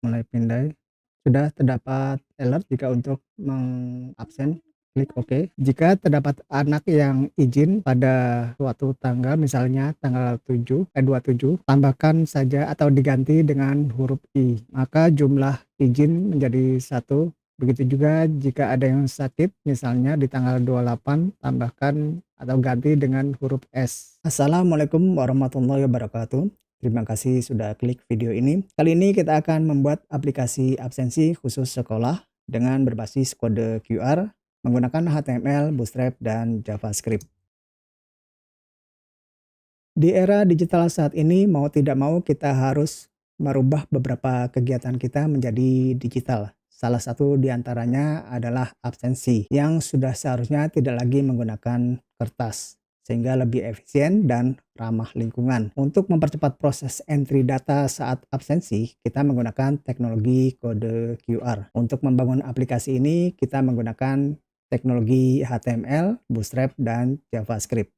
Mulai pindai. Sudah terdapat alert jika untuk mengabsen, klik OK. Jika terdapat anak yang izin pada suatu tanggal, misalnya tanggal 27, tambahkan saja atau diganti dengan huruf I, maka jumlah izin menjadi 1. Begitu juga jika ada yang sakit, misalnya di tanggal 28, tambahkan atau ganti dengan huruf S. Assalamualaikum warahmatullahi wabarakatuh. Terima kasih sudah klik video ini. Kali ini kita akan membuat aplikasi absensi khusus sekolah dengan berbasis kode QR menggunakan HTML, Bootstrap, dan JavaScript. Di era digital saat ini, mau tidak mau kita harus merubah beberapa kegiatan kita menjadi digital. Salah satu di antaranya adalah absensi yang sudah seharusnya tidak lagi menggunakan kertas, sehingga lebih efisien dan ramah lingkungan. Untuk mempercepat proses entry data saat absensi, kita menggunakan teknologi kode QR. Untuk membangun aplikasi ini, kita menggunakan teknologi HTML, Bootstrap, dan JavaScript.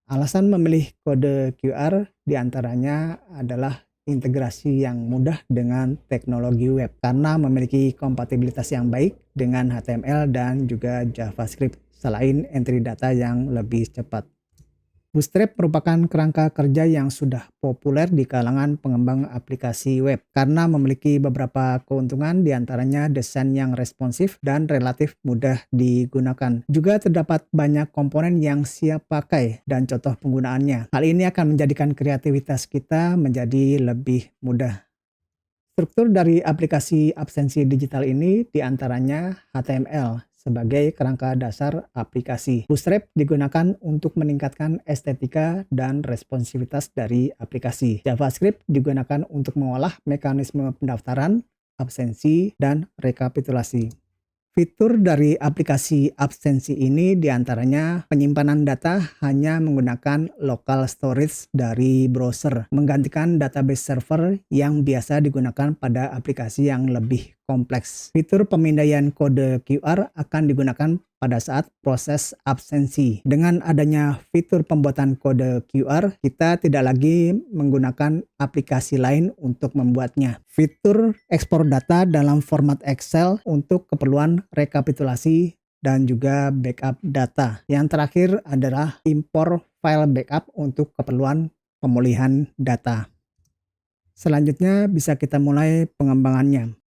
Alasan memilih kode QR diantaranya adalah integrasi yang mudah dengan teknologi web karena memiliki kompatibilitas yang baik dengan HTML dan juga JavaScript selain entry data yang lebih cepat. Bootstrap merupakan kerangka kerja yang sudah populer di kalangan pengembang aplikasi web karena memiliki beberapa keuntungan, diantaranya desain yang responsif dan relatif mudah digunakan. Juga terdapat banyak komponen yang siap pakai dan contoh penggunaannya. Hal ini akan menjadikan kreativitas kita menjadi lebih mudah. Struktur dari aplikasi absensi digital ini diantaranya HTML sebagai kerangka dasar aplikasi. Bootstrap digunakan untuk meningkatkan estetika dan responsivitas dari aplikasi. JavaScript digunakan untuk mengolah mekanisme pendaftaran, absensi, dan rekapitulasi. Fitur dari aplikasi absensi ini diantaranya penyimpanan data hanya menggunakan local storage dari browser, menggantikan database server yang biasa digunakan pada aplikasi yang lebih kompleks. Fitur pemindaian kode QR akan digunakan pada saat proses absensi. Dengan adanya fitur pembuatan kode QR, kita tidak lagi menggunakan aplikasi lain untuk membuatnya. Fitur ekspor data dalam format Excel untuk keperluan rekapitulasi dan juga backup data. Yang terakhir adalah impor file backup untuk keperluan pemulihan data. Selanjutnya bisa kita mulai pengembangannya.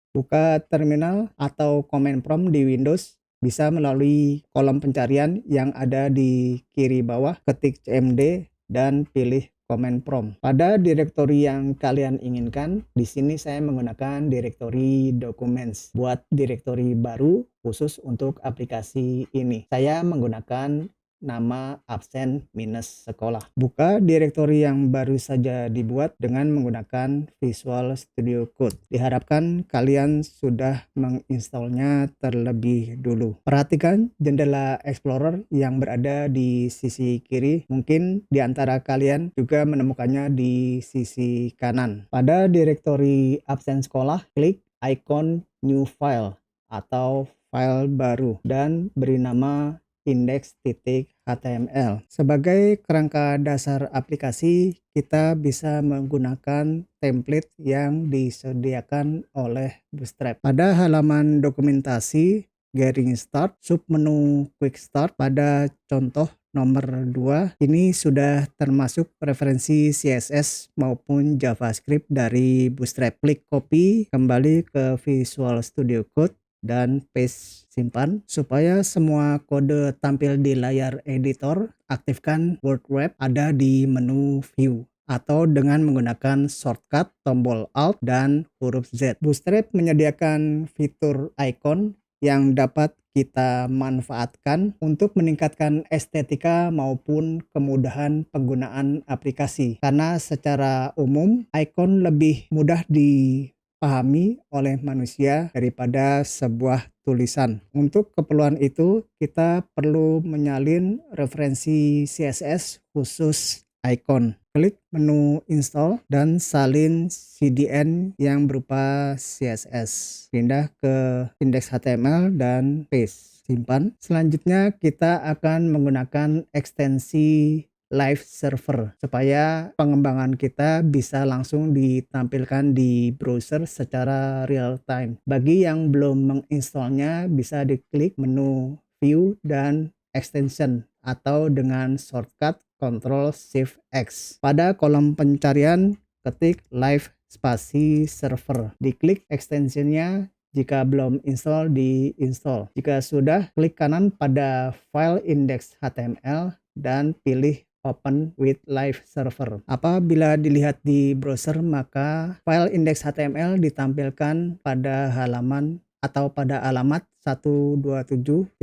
Buka terminal atau command prompt di Windows bisa melalui kolom pencarian yang ada di kiri bawah, ketik cmd dan pilih command prompt. Pada direktori yang kalian inginkan, di sini saya menggunakan direktori documents. Buat direktori baru khusus untuk aplikasi ini, saya menggunakan nama absen minus sekolah. Buka direktori yang baru saja dibuat dengan menggunakan Visual Studio Code. Diharapkan kalian sudah menginstalnya terlebih dulu. Perhatikan jendela Explorer yang berada di sisi kiri. Mungkin di antara kalian juga menemukannya di sisi kanan. Pada direktori absen sekolah, klik icon New File atau file baru dan beri nama index.html. Sebagai kerangka dasar aplikasi, kita bisa menggunakan template yang disediakan oleh Bootstrap. Pada halaman dokumentasi, Getting Start, submenu Quick Start pada contoh nomor 2, ini sudah termasuk referensi CSS maupun JavaScript dari Bootstrap. Klik copy, kembali ke Visual Studio Code, dan paste simpan. Supaya semua kode tampil di layar editor, aktifkan Word Wrap ada di menu View atau dengan menggunakan shortcut tombol Alt dan huruf Z. Bootstrap menyediakan fitur icon yang dapat kita manfaatkan untuk meningkatkan estetika maupun kemudahan penggunaan aplikasi. Karena secara umum, icon lebih mudah dipahami oleh manusia daripada sebuah tulisan. Untuk keperluan itu, kita perlu menyalin referensi CSS khusus icon. Klik menu install dan salin CDN yang berupa CSS. Pindah ke index.html dan paste. Simpan. Selanjutnya kita akan menggunakan ekstensi live server supaya pengembangan kita bisa langsung ditampilkan di browser secara real time. Bagi yang belum menginstalnya bisa diklik menu view dan extension atau dengan shortcut Ctrl Shift X. Pada kolom pencarian ketik live spasi server. Diklik extensionnya. Jika belum install, di-install. Jika sudah, klik kanan pada file index.html dan pilih Open with Live Server. Apabila dilihat di browser, maka file index.html ditampilkan pada halaman atau pada alamat 127.0.0.1,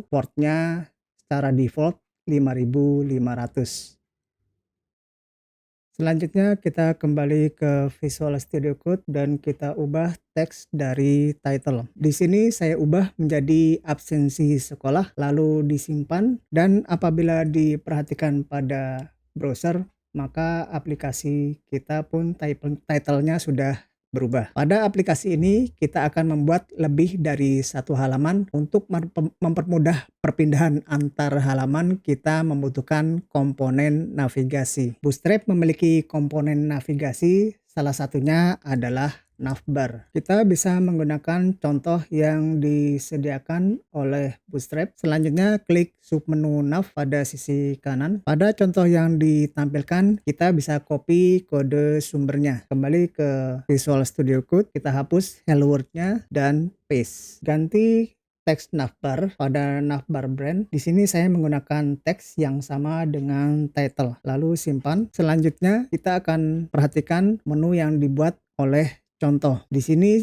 portnya secara default 5500. Selanjutnya kita kembali ke Visual Studio Code dan kita ubah teks dari title. Di sini saya ubah menjadi absensi sekolah lalu disimpan, dan apabila diperhatikan pada browser maka aplikasi kita pun title-nya sudah berubah. Pada aplikasi ini kita akan membuat lebih dari satu halaman. Untuk mempermudah perpindahan antar halaman, kita membutuhkan komponen navigasi. Bootstrap memiliki komponen navigasi, salah satunya adalah navbar. Kita bisa menggunakan contoh yang disediakan oleh Bootstrap. Selanjutnya klik submenu nav pada sisi kanan. Pada contoh yang ditampilkan kita bisa copy kode sumbernya. Kembali ke Visual Studio Code, kita hapus hello world-nya dan paste. Ganti teks navbar pada navbar brand. Di sini saya menggunakan teks yang sama dengan title. Lalu simpan. Selanjutnya kita akan perhatikan menu yang dibuat oleh contoh. Di sini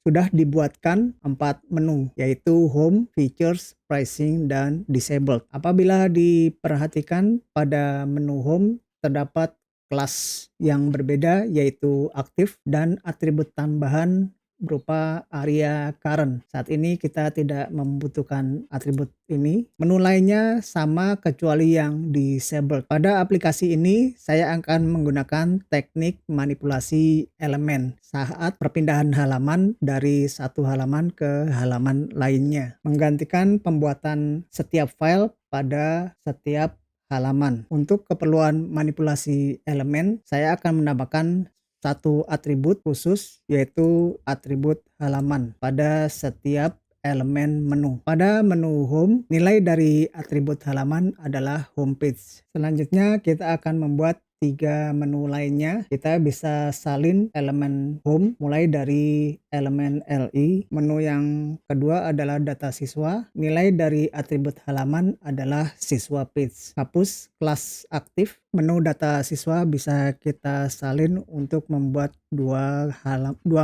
sudah dibuatkan 4 menu, yaitu home, features, pricing, dan disabled. Apabila diperhatikan pada menu home terdapat kelas yang berbeda, yaitu aktif dan atribut tambahan berupa area current. Saat ini kita tidak membutuhkan atribut ini. Menu lainnya sama kecuali yang disabled. Pada aplikasi ini saya akan menggunakan teknik manipulasi elemen saat perpindahan halaman dari satu halaman ke halaman lainnya, menggantikan pembuatan setiap file pada setiap halaman. Untuk keperluan manipulasi elemen, saya akan menambahkan satu atribut khusus, yaitu atribut halaman pada setiap elemen menu. Pada menu home, nilai dari atribut halaman adalah homepage. Selanjutnya kita akan membuat 3 menu lainnya. Kita bisa salin elemen home mulai dari elemen LI. Menu yang kedua adalah data siswa. Nilai dari atribut halaman adalah siswa page. Hapus kelas aktif. Menu data siswa bisa kita salin untuk membuat dua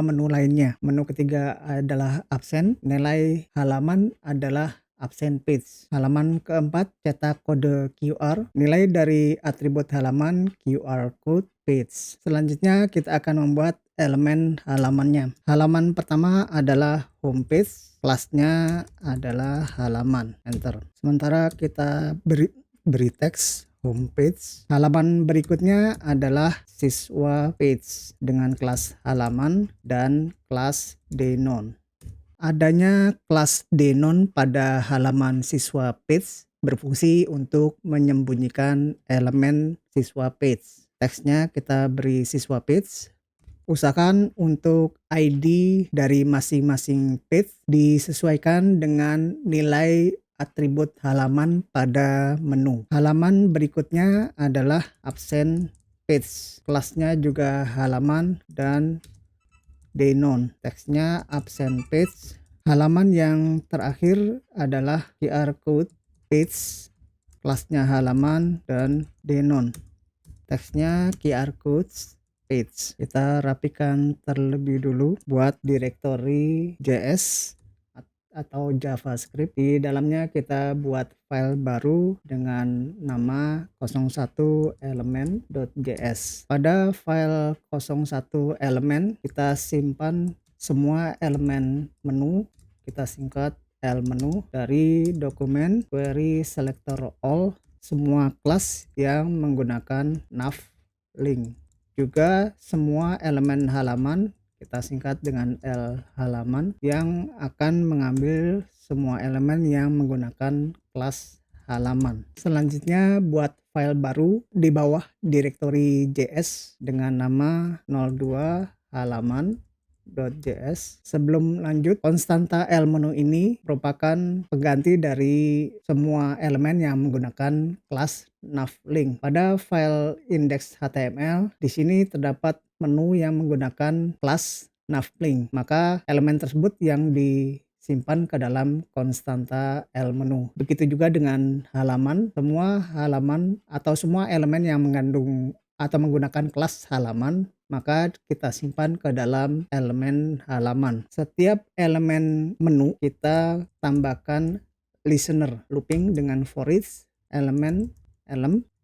menu lainnya. Menu ketiga adalah absen. Nilai halaman adalah absen page. Halaman keempat, cetak kode QR. Nilai dari atribut halaman QR code page. Selanjutnya kita akan membuat elemen halamannya. Halaman pertama adalah homepage. Kelasnya adalah halaman. Enter. Sementara kita beri teks homepage. Halaman berikutnya adalah siswa page dengan kelas halaman dan kelas denon. Adanya kelas denon pada halaman siswa page berfungsi untuk menyembunyikan elemen siswa page. Teksnya kita beri siswa page. Usahakan untuk ID dari masing-masing page disesuaikan dengan nilai atribut halaman pada menu. Halaman berikutnya adalah absen page. Kelasnya juga halaman dan denon. Teksnya absen page. Halaman yang terakhir adalah QR code page. Kelasnya halaman dan denon. Teksnya QR code page. Kita rapikan terlebih dulu buat directory JS atau JavaScript. Di dalamnya kita buat file baru dengan nama 01 element.js. Pada file 01 element kita simpan semua elemen menu. Kita singkat menu dari dokumen query selector all, semua kelas yang menggunakan nav link. Juga semua elemen halaman kita singkat dengan halaman yang akan mengambil semua elemen yang menggunakan kelas halaman. Selanjutnya buat file baru di bawah direktori JS dengan nama 02 halaman.js. Sebelum lanjut, konstanta L-menu ini merupakan pengganti dari semua elemen yang menggunakan kelas navlink. Pada file index.html, di sini terdapat menu yang menggunakan kelas navlink, maka elemen tersebut yang disimpan ke dalam konstanta L-menu. Begitu juga dengan halaman, semua halaman atau semua elemen yang mengandung atau menggunakan kelas halaman, maka kita simpan ke dalam elemen halaman. Setiap elemen menu kita tambahkan listener, looping dengan for each element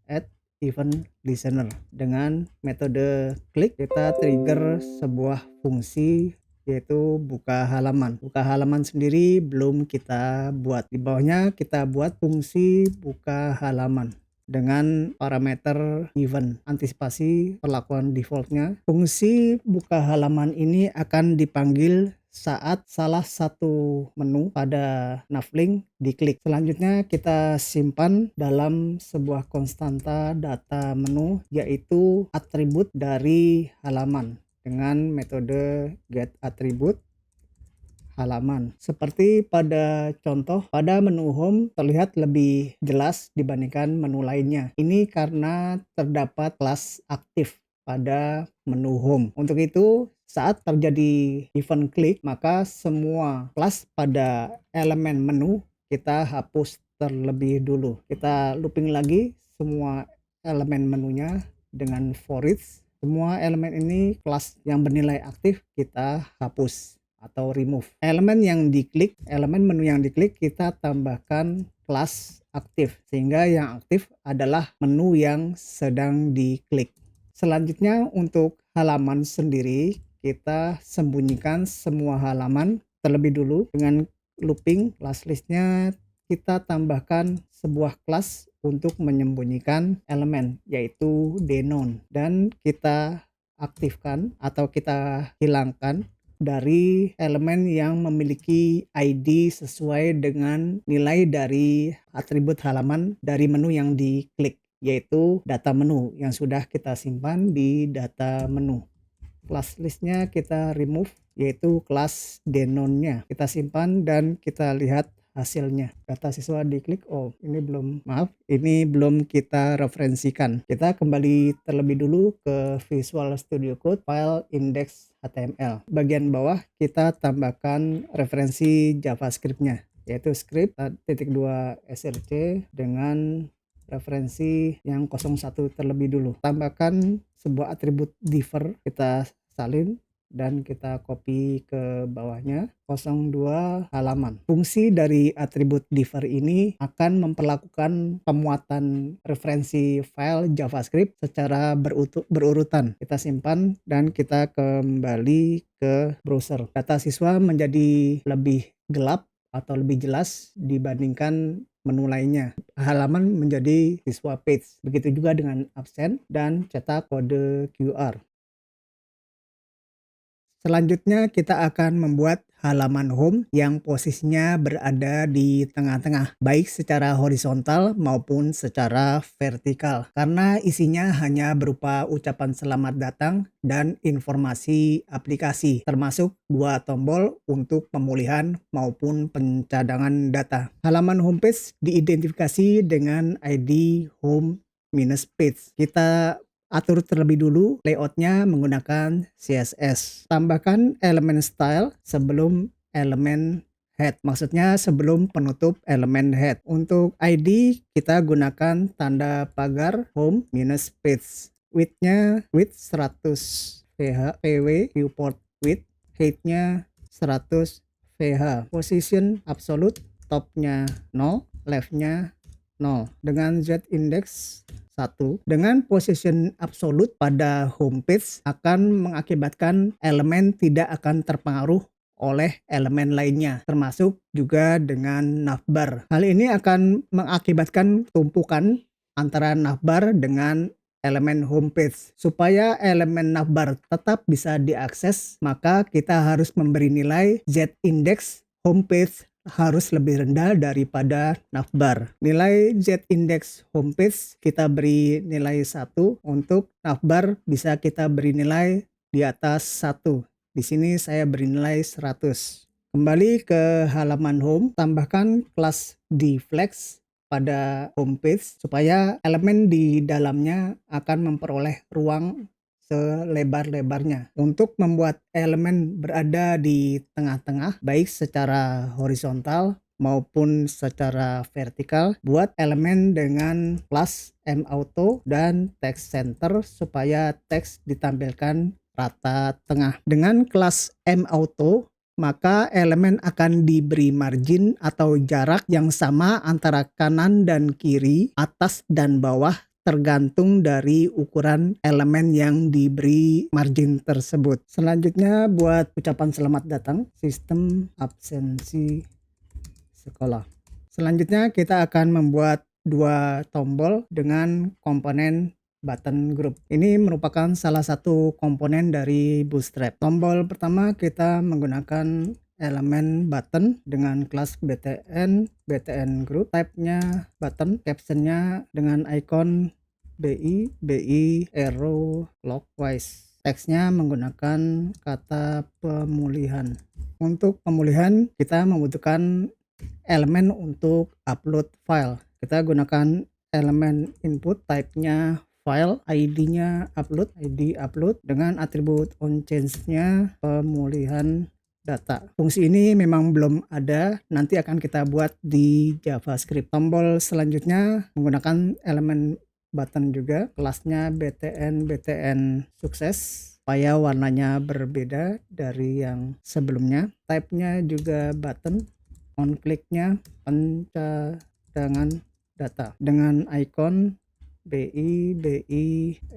add event listener. Dengan metode klik kita trigger sebuah fungsi yaitu buka halaman. Buka halaman sendiri belum kita buat. Di bawahnya kita buat fungsi buka halaman dengan parameter event, antisipasi perlakuan defaultnya. Fungsi buka halaman ini akan dipanggil saat salah satu menu pada navlink diklik. Selanjutnya kita simpan dalam sebuah konstanta data menu yaitu atribut dari halaman dengan metode getAttribute halaman. Seperti pada contoh, pada menu home terlihat lebih jelas dibandingkan menu lainnya. Ini karena terdapat kelas aktif pada menu home. Untuk itu, saat terjadi event klik, maka semua kelas pada elemen menu kita hapus terlebih dulu. Kita looping lagi semua elemen menunya dengan for each. Semua elemen ini kelas yang bernilai aktif kita hapus atau remove. Elemen yang diklik, elemen menu yang diklik kita tambahkan kelas aktif, sehingga yang aktif adalah menu yang sedang diklik. Selanjutnya untuk halaman sendiri kita sembunyikan semua halaman terlebih dulu dengan looping. Class listnya kita tambahkan sebuah kelas untuk menyembunyikan elemen yaitu denon, dan kita aktifkan atau kita hilangkan dari elemen yang memiliki ID sesuai dengan nilai dari atribut halaman dari menu yang diklik, yaitu data menu yang sudah kita simpan di data menu. Class listnya kita remove, yaitu kelas denonnya kita simpan dan kita lihat hasilnya. Data siswa diklik, oh ini belum kita referensikan. Kita kembali terlebih dulu ke Visual Studio Code file index.html. Bagian bawah kita tambahkan referensi JavaScript-nya, yaitu script .2 src dengan referensi yang 01 terlebih dulu. Tambahkan sebuah atribut differ, kita salin dan kita copy ke bawahnya 02 halaman. Fungsi dari atribut differ ini akan memperlakukan pemuatan referensi file JavaScript secara berurutan. Kita simpan dan kita kembali ke browser. Data siswa menjadi lebih gelap atau lebih jelas dibandingkan menu lainnya. Halaman menjadi siswa page. Begitu juga dengan absen dan cetak kode QR. Selanjutnya kita akan membuat halaman home yang posisinya berada di tengah-tengah, baik secara horizontal maupun secara vertikal, karena isinya hanya berupa ucapan selamat datang dan informasi aplikasi, termasuk dua tombol untuk pemulihan maupun pencadangan data. Halaman homepage diidentifikasi dengan ID home-page. Kita atur terlebih dulu layoutnya menggunakan CSS. Tambahkan elemen style sebelum elemen head. Maksudnya sebelum penutup elemen head. Untuk ID kita gunakan tanda pagar home-page. Width-nya 100 pw, viewport width, height-nya 100 VH. Position absolute, top-nya 0, left-nya 0. Dengan z-index 1. Dengan position absolute pada homepage akan mengakibatkan elemen tidak akan terpengaruh oleh elemen lainnya, termasuk juga dengan navbar. Hal ini akan mengakibatkan tumpukan antara navbar dengan elemen homepage. Supaya elemen navbar tetap bisa diakses, maka kita harus memberi nilai z-index homepage harus lebih rendah daripada navbar. Nilai z-index homepage kita beri nilai 1. Untuk navbar bisa kita beri nilai di atas 1. Di sini saya beri nilai 100. Kembali ke halaman home, tambahkan kelas deflex pada homepage supaya elemen di dalamnya akan memperoleh ruang selebar-lebarnya. Untuk membuat elemen berada di tengah-tengah, baik secara horizontal maupun secara vertikal, buat elemen dengan kelas mauto dan text center supaya teks ditampilkan rata tengah. Dengan kelas mauto, maka elemen akan diberi margin atau jarak yang sama antara kanan dan kiri, atas dan bawah, tergantung dari ukuran elemen yang diberi margin tersebut. Selanjutnya buat ucapan selamat datang, sistem absensi sekolah. Selanjutnya kita akan membuat 2 tombol dengan komponen button group. Ini merupakan salah satu komponen dari Bootstrap. Tombol pertama kita menggunakan elemen button dengan kelas btn group, type-nya button, caption-nya dengan icon BI arrow clockwise. Teksnya menggunakan kata pemulihan. Untuk pemulihan kita membutuhkan elemen untuk upload file. Kita gunakan elemen input, type-nya file, ID-nya upload, ID upload dengan atribut onChange-nya pemulihan data. Fungsi ini memang belum ada, nanti akan kita buat di JavaScript. Tombol selanjutnya menggunakan elemen button juga, kelasnya btn sukses supaya warnanya berbeda dari yang sebelumnya. Type-nya juga button, on kliknya pencadangan data dengan icon BI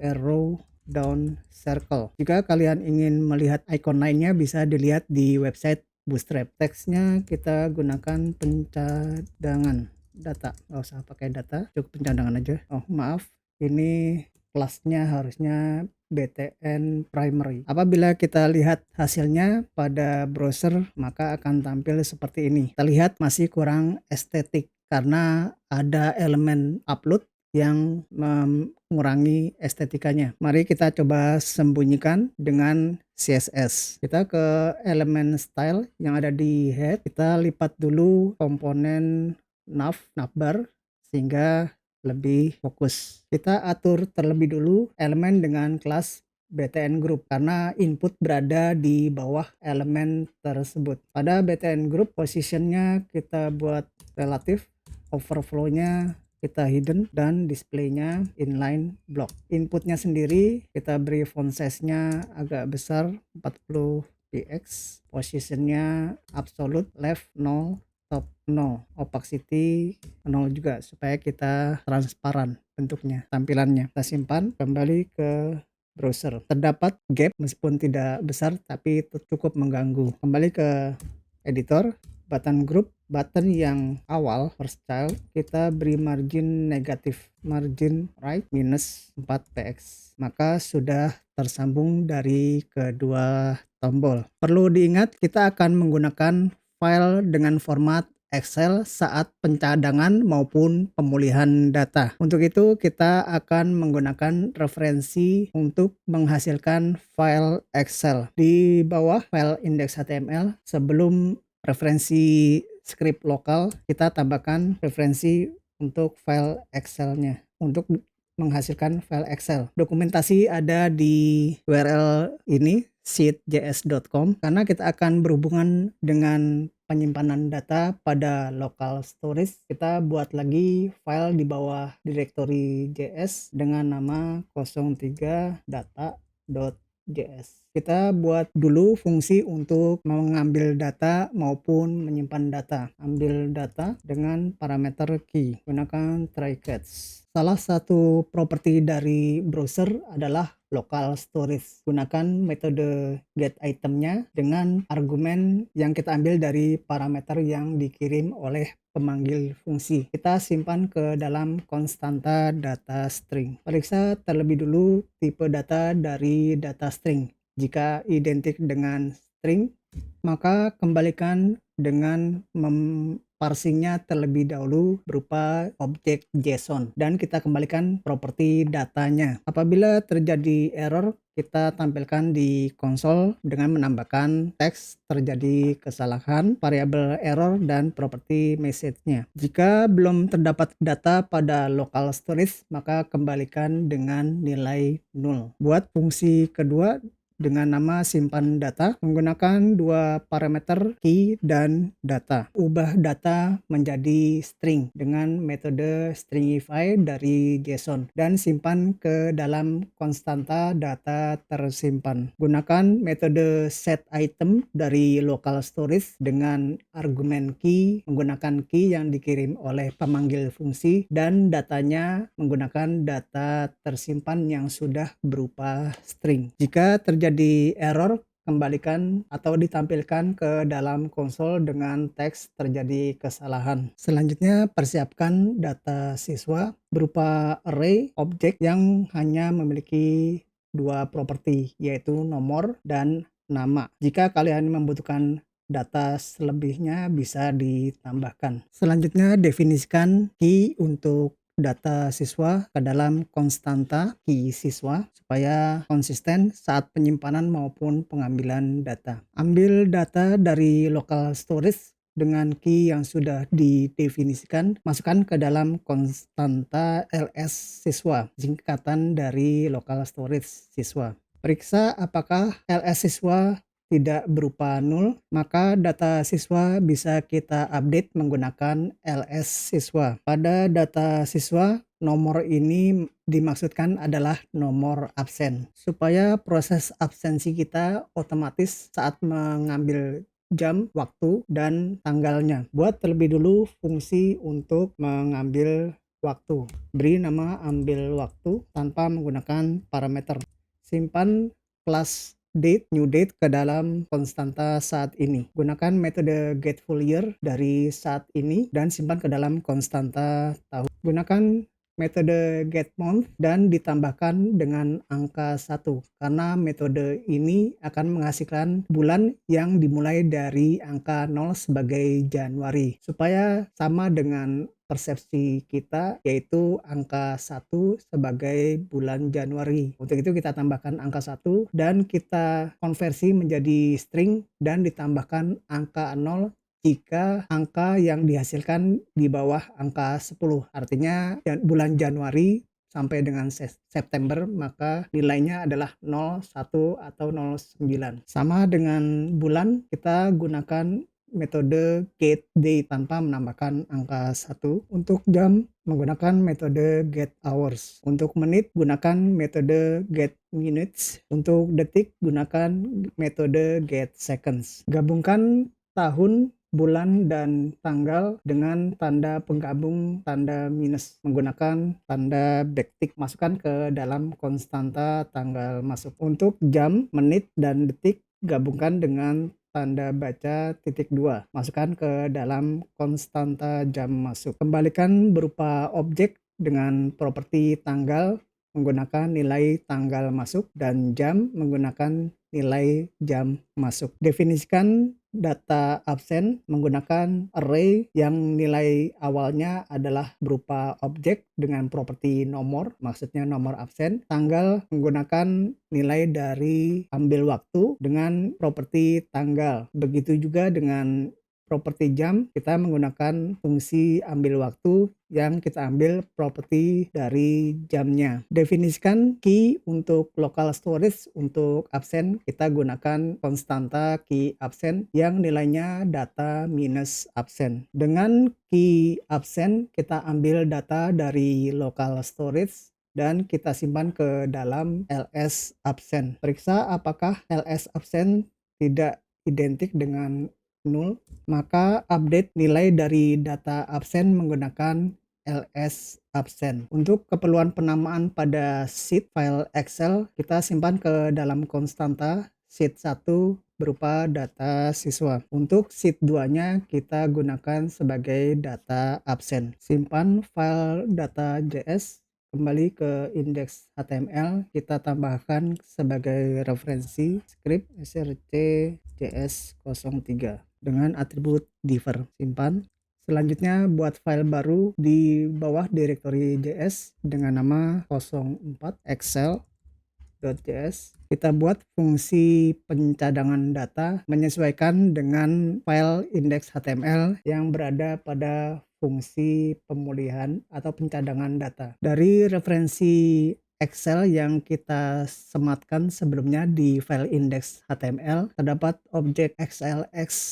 arrow down circle. Jika kalian ingin melihat icon lainnya bisa dilihat di website Bootstrap. Teksnya kita gunakan pencadangan data, nggak usah pakai data, cukup pencadangan aja. Oh maaf, ini kelasnya harusnya btn primary. Apabila kita lihat hasilnya pada browser maka akan tampil seperti ini. Kita lihat masih kurang estetik karena ada elemen upload yang mengurangi estetikanya. Mari kita coba sembunyikan dengan CSS. Kita ke elemen style yang ada di head, kita lipat dulu komponen navbar sehingga lebih fokus. Kita atur terlebih dulu elemen dengan kelas btn group karena input berada di bawah elemen tersebut. Pada btn group positionnya kita buat relatif, overflow-nya kita hidden, dan display-nya inline block. Inputnya sendiri kita beri font size-nya agak besar 40 px, positionnya absolute, left 0, top 0, opacity 0 juga supaya kita transparan bentuknya, tampilannya. Kita simpan, kembali ke browser. Terdapat gap meskipun tidak besar tapi cukup mengganggu. Kembali ke editor, button group, button yang awal first child kita beri margin negatif, margin right minus 4 px, maka sudah tersambung dari kedua tombol. Perlu diingat kita akan menggunakan file dengan format Excel saat pencadangan maupun pemulihan data. Untuk itu kita akan menggunakan referensi untuk menghasilkan file Excel. Di bawah file index.html sebelum referensi script lokal kita tambahkan referensi untuk file Excel-nya untuk menghasilkan file Excel. Dokumentasi ada di URL ini sheetjs.com karena kita akan berhubungan dengan penyimpanan data pada local storage. Kita buat lagi file di bawah directory js dengan nama 03 data.js. Kita buat dulu fungsi untuk mengambil data maupun menyimpan data. Ambil data dengan parameter key, gunakan try catch. Salah satu properti dari browser adalah local storage. Gunakan metode getItemnya dengan argumen yang kita ambil dari parameter yang dikirim oleh pemanggil fungsi. Kita simpan ke dalam konstanta data string. Periksa terlebih dulu tipe data dari data string. Jika identik dengan string, maka kembalikan dengan parsingnya terlebih dahulu berupa objek JSON, dan kita kembalikan properti datanya. Apabila terjadi error, kita tampilkan di konsol dengan menambahkan teks terjadi kesalahan, variabel error, dan properti message-nya. Jika belum terdapat data pada local storage, maka kembalikan dengan nilai 0. Buat fungsi kedua dengan nama simpan data menggunakan dua parameter key dan data. Ubah data menjadi string dengan metode stringify dari JSON dan simpan ke dalam konstanta data tersimpan. Gunakan metode setItem dari local storage dengan argumen key menggunakan key yang dikirim oleh pemanggil fungsi, dan datanya menggunakan data tersimpan yang sudah berupa string. Jika terjadi error, kembalikan atau ditampilkan ke dalam konsol dengan teks terjadi kesalahan. Selanjutnya, persiapkan data siswa berupa array objek yang hanya memiliki dua properti, yaitu nomor dan nama. Jika kalian membutuhkan data selebihnya bisa ditambahkan. Selanjutnya, definisikan key untuk data siswa ke dalam konstanta key siswa supaya konsisten saat penyimpanan maupun pengambilan data. Ambil data dari local storage dengan key yang sudah didefinisikan, masukkan ke dalam konstanta ls siswa, singkatan dari local storage siswa. Periksa apakah ls siswa tidak berupa nul, maka data siswa bisa kita update menggunakan ls siswa. Pada data siswa, nomor ini dimaksudkan adalah nomor absen, supaya proses absensi kita otomatis saat mengambil jam, waktu, dan tanggalnya. Buat terlebih dulu fungsi untuk mengambil waktu. Beri nama ambil waktu tanpa menggunakan parameter. Simpan kelas date, new date ke dalam konstanta saat ini. Gunakan metode getFullYear dari saat ini dan simpan ke dalam konstanta tahun. Gunakan metode getMonth dan ditambahkan dengan angka 1 karena metode ini akan menghasilkan bulan yang dimulai dari angka 0 sebagai Januari supaya sama dengan persepsi kita, yaitu angka 1 sebagai bulan Januari. Untuk itu kita tambahkan angka 1 dan kita konversi menjadi string dan ditambahkan angka 0 jika angka yang dihasilkan di bawah angka 10. Artinya bulan Januari sampai dengan September, maka nilainya adalah 0, 1, atau 09. Sama dengan bulan, kita gunakan metode getDay tanpa menambahkan angka 1. Untuk jam, menggunakan metode getHours. Untuk menit, gunakan metode getMinutes. Untuk detik, gunakan metode getSeconds. Gabungkan tahun, bulan, dan tanggal dengan tanda penggabung tanda minus menggunakan tanda backtick. Masukkan ke dalam konstanta tanggal masuk. Untuk jam, menit, dan detik, gabungkan dengan tanda baca titik 2. Masukkan ke dalam konstanta jam masuk. Kembalikan berupa objek dengan properti tanggal menggunakan nilai tanggal masuk dan jam menggunakan nilai jam masuk. Definisikan data absen menggunakan array yang nilai awalnya adalah berupa objek dengan properti nomor, maksudnya nomor absen. Tanggal menggunakan nilai dari ambil waktu dengan properti tanggal. Begitu juga dengan properti jam, kita menggunakan fungsi ambil waktu yang kita ambil properti dari jamnya. Definisikan key untuk local storage. Untuk absen, kita gunakan konstanta key absen yang nilainya data minus absen. Dengan key absen, kita ambil data dari local storage dan kita simpan ke dalam ls absen. Periksa apakah ls absen tidak identik dengan 0, maka update nilai dari data absen menggunakan ls absen. Untuk keperluan penamaan pada sheet file Excel, kita simpan ke dalam konstanta sheet 1 berupa data siswa. Untuk sheet 2-nya kita gunakan sebagai data absen. Simpan file data.js kembali ke indeks HTML, kita tambahkan sebagai referensi script src js03 dengan atribut diver. Simpan. Selanjutnya buat file baru di bawah direktori JS dengan nama 04 excel.js. Kita buat fungsi pencadangan data menyesuaikan dengan file indeks HTML yang berada pada fungsi pemulihan atau pencadangan data. Dari referensi Excel yang kita sematkan sebelumnya di file indeks HTML, terdapat objek XLSX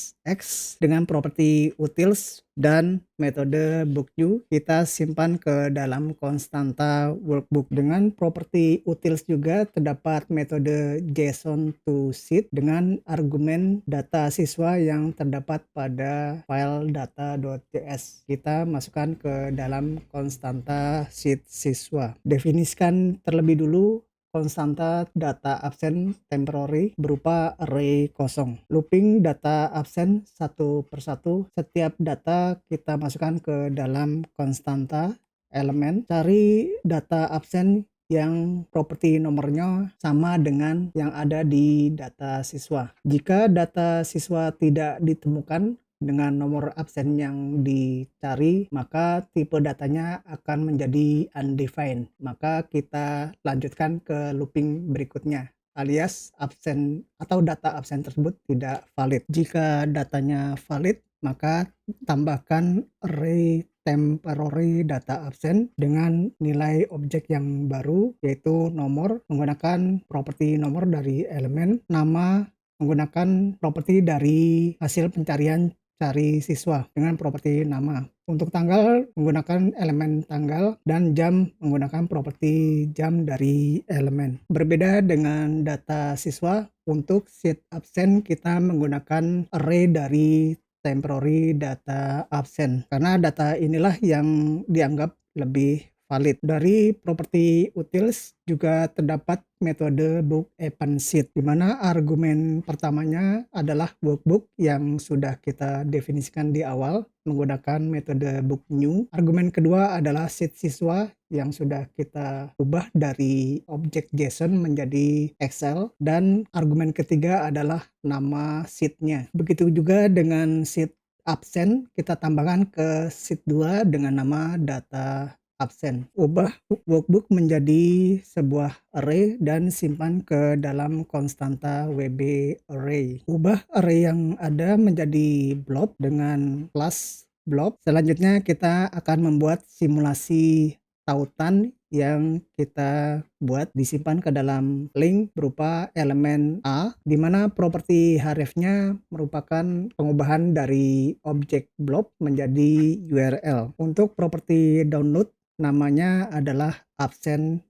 dengan properti utils dan metode bookview. Kita simpan ke dalam konstanta workbook. Dengan properti utils juga terdapat metode JSON to sheet dengan argumen data siswa yang terdapat pada file data.js. Kita masukkan ke dalam konstanta sheet siswa. Definisikan terlebih dulu konstanta data absen temporary berupa array kosong. Looping data absen satu persatu. Setiap data kita masukkan ke dalam konstanta elemen. Cari data absen yang properti nomornya sama dengan yang ada di data siswa. Jika data siswa tidak ditemukan dengan nomor absen yang dicari, maka tipe datanya akan menjadi undefined. Maka kita lanjutkan ke looping berikutnya, alias absen atau data absen tersebut tidak valid. Jika datanya valid, maka tambahkan array temporary data absen dengan nilai objek yang baru, yaitu nomor menggunakan properti nomor dari elemen, nama menggunakan properti dari hasil pencarian cari siswa dengan properti nama. Untuk tanggal menggunakan elemen tanggal dan jam menggunakan properti jam dari elemen. Berbeda dengan data siswa, untuk sheet absen kita menggunakan array dari temporary data absen karena data inilah yang dianggap lebih valid. Dari properti utils juga terdapat metode book append sheet, di mana argumen pertamanya adalah workbook yang sudah kita definisikan di awal menggunakan metode book new. Argumen kedua adalah sheet siswa yang sudah kita ubah dari objek JSON menjadi Excel, dan argumen ketiga adalah nama sheetnya. Begitu juga dengan sheet absen, kita tambahkan ke sheet 2 dengan nama data absen. Ubah workbook menjadi sebuah array dan simpan ke dalam konstanta wb array. Ubah array yang ada menjadi blob dengan kelas blob. Selanjutnya kita akan membuat simulasi tautan yang kita buat disimpan ke dalam link berupa elemen A, di mana properti hrefnya merupakan pengubahan dari objek blob menjadi URL. Untuk properti download, namanya adalah absen.xlsx.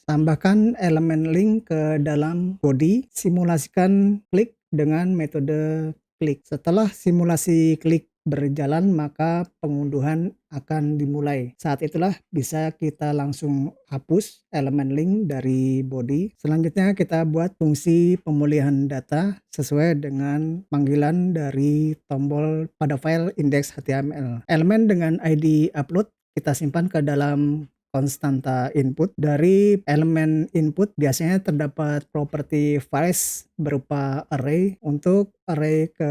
Tambahkan elemen link ke dalam body. Simulasikan klik dengan metode klik. Setelah simulasi klik berjalan, maka pengunduhan akan dimulai. Saat itulah bisa kita langsung hapus elemen link dari body. Selanjutnya kita buat fungsi pemulihan data sesuai dengan panggilan dari tombol pada file index HTML. Elemen dengan ID upload kita simpan ke dalam konstanta input. Dari elemen input biasanya terdapat properti files berupa array. Untuk array ke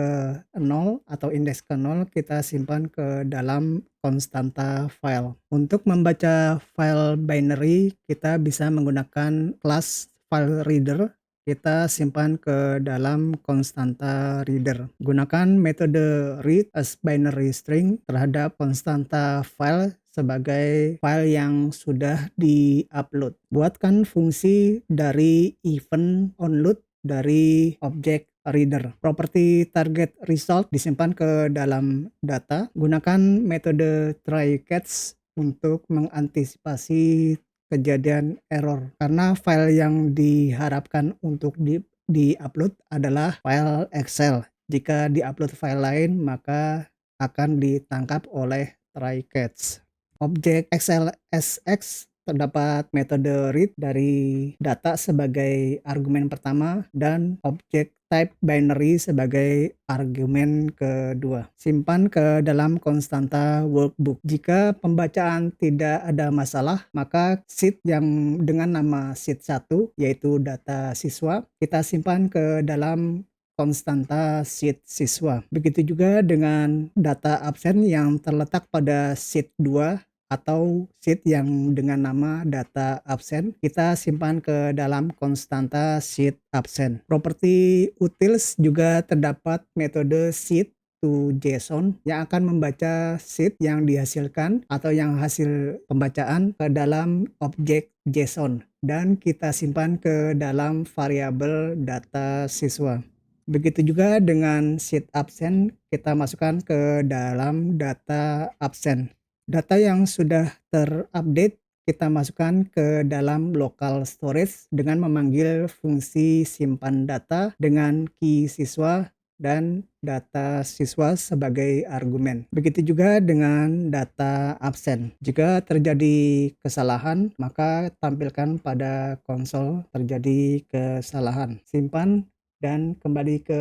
0 atau indeks ke 0 kita simpan ke dalam konstanta file. Untuk membaca file binary kita bisa menggunakan kelas file reader. Kita simpan ke dalam konstanta reader. Gunakan metode read as binary string terhadap konstanta file sebagai file yang sudah di-upload. Buatkan fungsi dari event onload dari objek reader. Properti target result disimpan ke dalam data. Gunakan metode try-catch untuk mengantisipasi kejadian error, karena file yang diharapkan untuk di-upload adalah file Excel. Jika di-upload file lain, maka akan ditangkap oleh try-catch. Objek XLSX terdapat metode read dari data sebagai argumen pertama dan object type binary sebagai argumen kedua. Simpan ke dalam konstanta workbook. Jika pembacaan tidak ada masalah, maka sheet yang dengan nama sheet 1 yaitu data siswa kita simpan ke dalam konstanta sheet siswa. Begitu juga dengan data absen yang terletak pada sheet 2 atau sheet yang dengan nama data absen, kita simpan ke dalam konstanta sheet absen. Properti utils juga terdapat metode sheet to JSON yang akan membaca sheet yang dihasilkan atau yang hasil pembacaan ke dalam objek JSON dan kita simpan ke dalam variabel data siswa. Begitu juga dengan sheet absen, kita masukkan ke dalam data absen. Data yang sudah terupdate kita masukkan ke dalam local storage dengan memanggil fungsi simpan data dengan key siswa dan data siswa sebagai argumen. Begitu juga dengan data absen. Jika terjadi kesalahan, maka tampilkan pada konsol terjadi kesalahan. Simpan dan kembali ke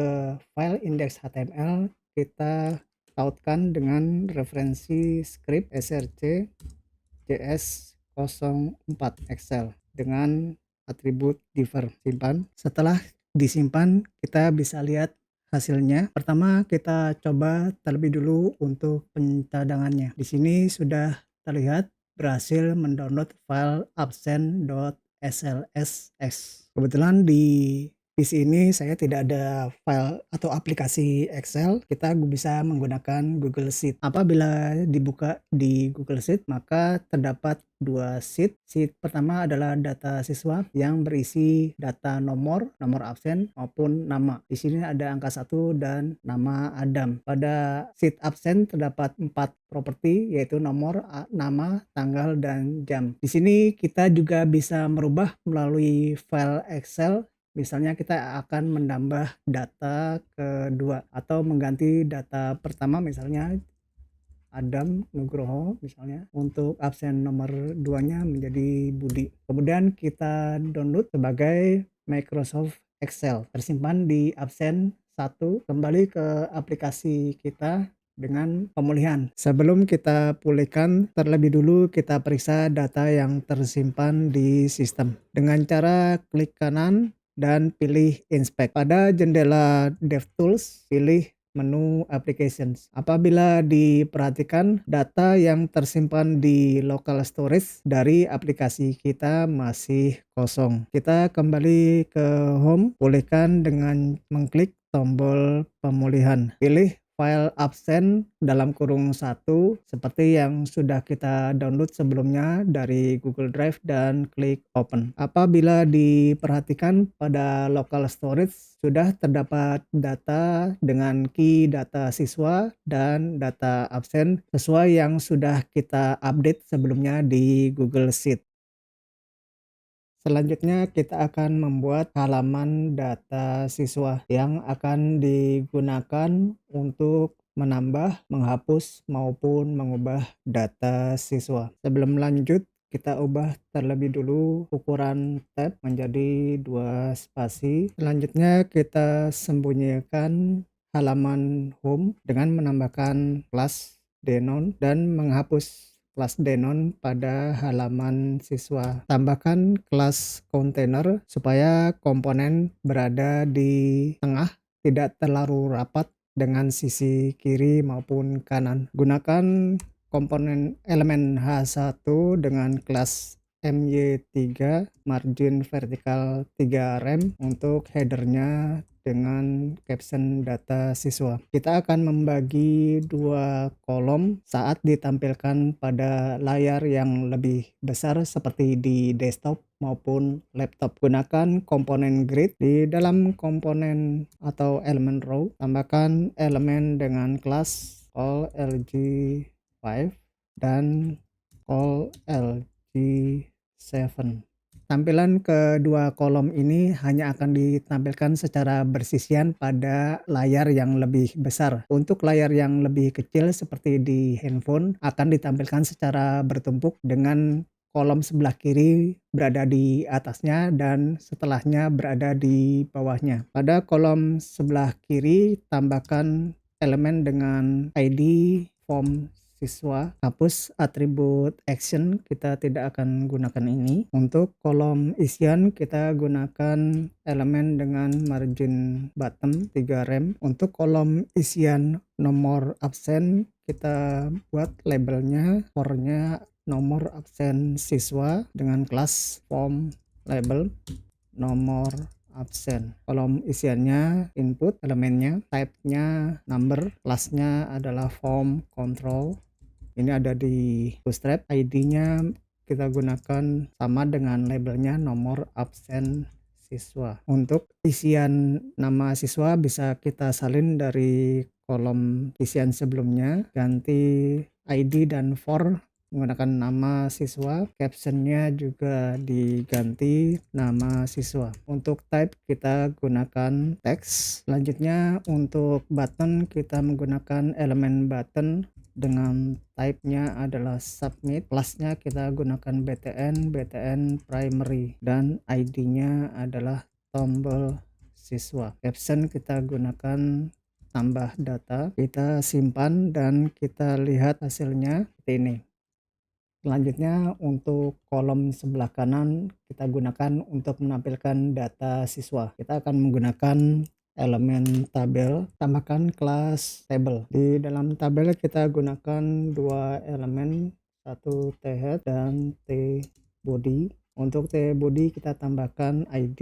file index.html, kita tautkan dengan referensi script src js04 Excel dengan atribut diver. Simpan. Setelah disimpan, kita bisa lihat hasilnya. Pertama, kita coba terlebih dulu untuk pencadangannya. Di sini sudah terlihat berhasil mendownload file absen.slsx. Kebetulan di PC ini saya tidak ada file atau aplikasi Excel, kita bisa menggunakan Google Sheet. Apabila dibuka di Google Sheet, maka terdapat dua sheet. Sheet pertama adalah data siswa yang berisi data nomor absen maupun nama. Di sini ada angka 1 dan nama Adam. Pada sheet absen terdapat 4 properti yaitu nomor, nama, tanggal, dan jam. Di sini kita juga bisa merubah melalui file Excel. Misalnya kita akan menambah data kedua atau mengganti data pertama, misalnya Adam Nugroho misalnya, untuk absen nomor 2-nya menjadi Budi. Kemudian kita download sebagai Microsoft Excel, tersimpan di absen 1. Kembali ke aplikasi kita dengan pemulihan. Sebelum kita pulihkan, terlebih dulu kita periksa data yang tersimpan di sistem. Dengan cara klik kanan dan pilih Inspect. Pada jendela DevTools, pilih menu Applications. Apabila diperhatikan, data yang tersimpan di local storage dari aplikasi kita masih kosong. Kita kembali ke Home, pulihkan dengan mengklik tombol pemulihan. Pilih file absen dalam kurung 1 seperti yang sudah kita download sebelumnya dari Google Drive dan klik open. Apabila diperhatikan pada local storage sudah terdapat data dengan key data siswa dan data absen sesuai yang sudah kita update sebelumnya di Google Sheet. Selanjutnya kita akan membuat halaman data siswa yang akan digunakan untuk menambah, menghapus, maupun mengubah data siswa. Sebelum lanjut, kita ubah terlebih dulu ukuran tab menjadi 2 spasi. Selanjutnya kita sembunyikan halaman home dengan menambahkan kelas denon dan menghapus kelas denon pada halaman siswa. Tambahkan kelas container supaya komponen berada di tengah, tidak terlalu rapat dengan sisi kiri maupun kanan. Gunakan komponen elemen H1 dengan kelas MY3 margin vertikal 3 rem untuk headernya dengan caption data siswa. Kita akan membagi 2 kolom saat ditampilkan pada layar yang lebih besar seperti di desktop maupun laptop. Gunakan komponen grid. Di dalam komponen atau elemen row, tambahkan elemen dengan kelas all LG5 dan all LG7. Tampilan kedua kolom ini hanya akan ditampilkan secara bersisian pada layar yang lebih besar. Untuk layar yang lebih kecil seperti di handphone akan ditampilkan secara bertumpuk dengan kolom sebelah kiri berada di atasnya dan setelahnya berada di bawahnya. Pada kolom sebelah kiri tambahkan elemen dengan ID form siswa, hapus atribut action, kita tidak akan gunakan ini. Untuk kolom isian kita gunakan elemen dengan margin bottom 3 rem. Untuk kolom isian nomor absen kita buat labelnya for-nya nomor absen siswa dengan kelas form label nomor absen. Kolom isiannya input elemennya, type-nya number, kelasnya adalah form control. Ini ada di Bootstrap. ID-nya kita gunakan sama dengan labelnya nomor absen siswa. Untuk isian nama siswa bisa kita salin dari kolom isian sebelumnya, ganti ID dan for menggunakan nama siswa, captionnya juga diganti nama siswa. Untuk type kita gunakan teks. Selanjutnya untuk button kita menggunakan elemen button dengan type-nya adalah submit. Kelasnya kita gunakan btn primary dan ID-nya adalah tombol siswa. Caption kita gunakan tambah data. Kita simpan dan kita lihat hasilnya seperti ini. Selanjutnya untuk kolom sebelah kanan kita gunakan untuk menampilkan data siswa. Kita akan menggunakan elemen tabel, tambahkan kelas table. Di dalam tabel kita gunakan dua elemen, satu thead dan tbody. Untuk tbody kita tambahkan ID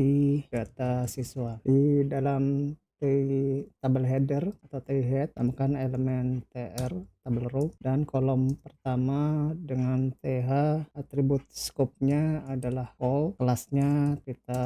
data siswa. Di dalam tabel header atau thead tambahkan elemen tr tabel row, dan kolom pertama dengan th atribut scope-nya adalah all, kelasnya kita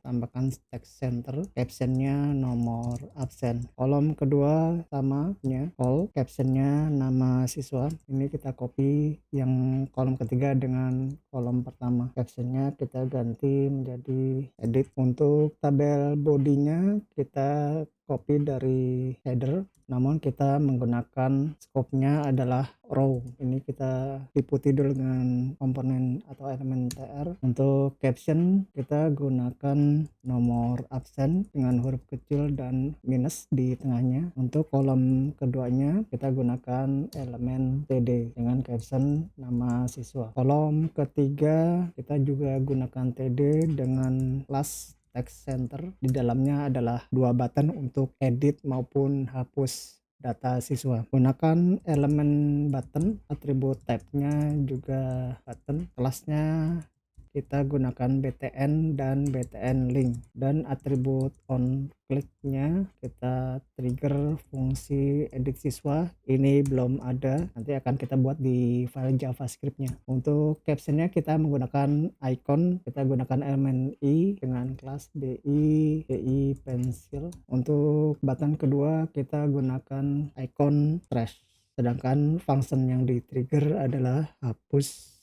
tambahkan text center, captionnya nomor absen. Kolom kedua samanya all, captionnya nama siswa. Ini kita copy yang kolom ketiga dengan kolom pertama, captionnya kita ganti menjadi edit. Untuk tabel bodinya kita copy dari header, namun kita menggunakan scope-nya adalah row. Ini kita liputi dulu dengan komponen atau elemen tr. Untuk caption kita gunakan nomor absen dengan huruf kecil dan minus di tengahnya. Untuk kolom keduanya kita gunakan elemen td dengan caption nama siswa. Kolom ketiga kita juga gunakan td dengan kelas text center. Di dalamnya adalah dua button untuk edit maupun hapus data siswa. Gunakan elemen button, atribut type-nya juga button, kelasnya kita gunakan btn dan btn link, dan atribut on click-nya kita trigger fungsi edit siswa. Ini belum ada, nanti akan kita buat di file JavaScript-nya. Untuk caption-nya kita menggunakan icon, kita gunakan elemen i dengan kelas di pencil. Untuk button kedua kita gunakan icon trash, sedangkan function yang di trigger adalah hapus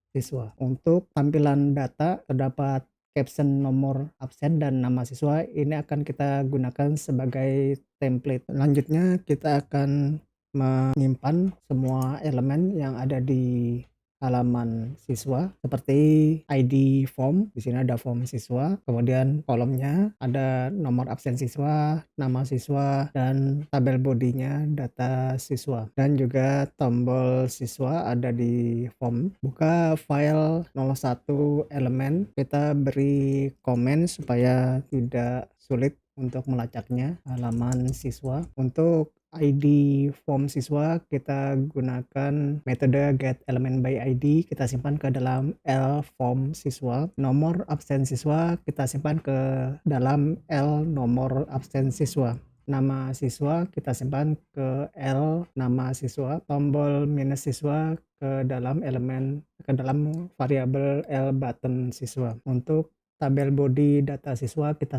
siswa. Untuk tampilan data terdapat caption nomor absen dan nama siswa. Ini akan kita gunakan sebagai template. Selanjutnya kita akan menyimpan semua elemen yang ada di halaman siswa seperti ID form. Di sini ada form siswa, kemudian kolomnya ada nomor absen siswa, nama siswa, dan tabel bodinya data siswa, dan juga tombol siswa ada di form. Buka file 01 elemen, kita beri komen supaya tidak sulit untuk melacaknya halaman siswa. Untuk ID form siswa kita gunakan metode get element by ID, kita simpan ke dalam L form siswa. Nomor absen siswa kita simpan ke dalam L nomor absen siswa. Nama siswa kita simpan ke L nama siswa. Tombol minus siswa ke dalam variabel L button siswa. Untuk tabel body data siswa kita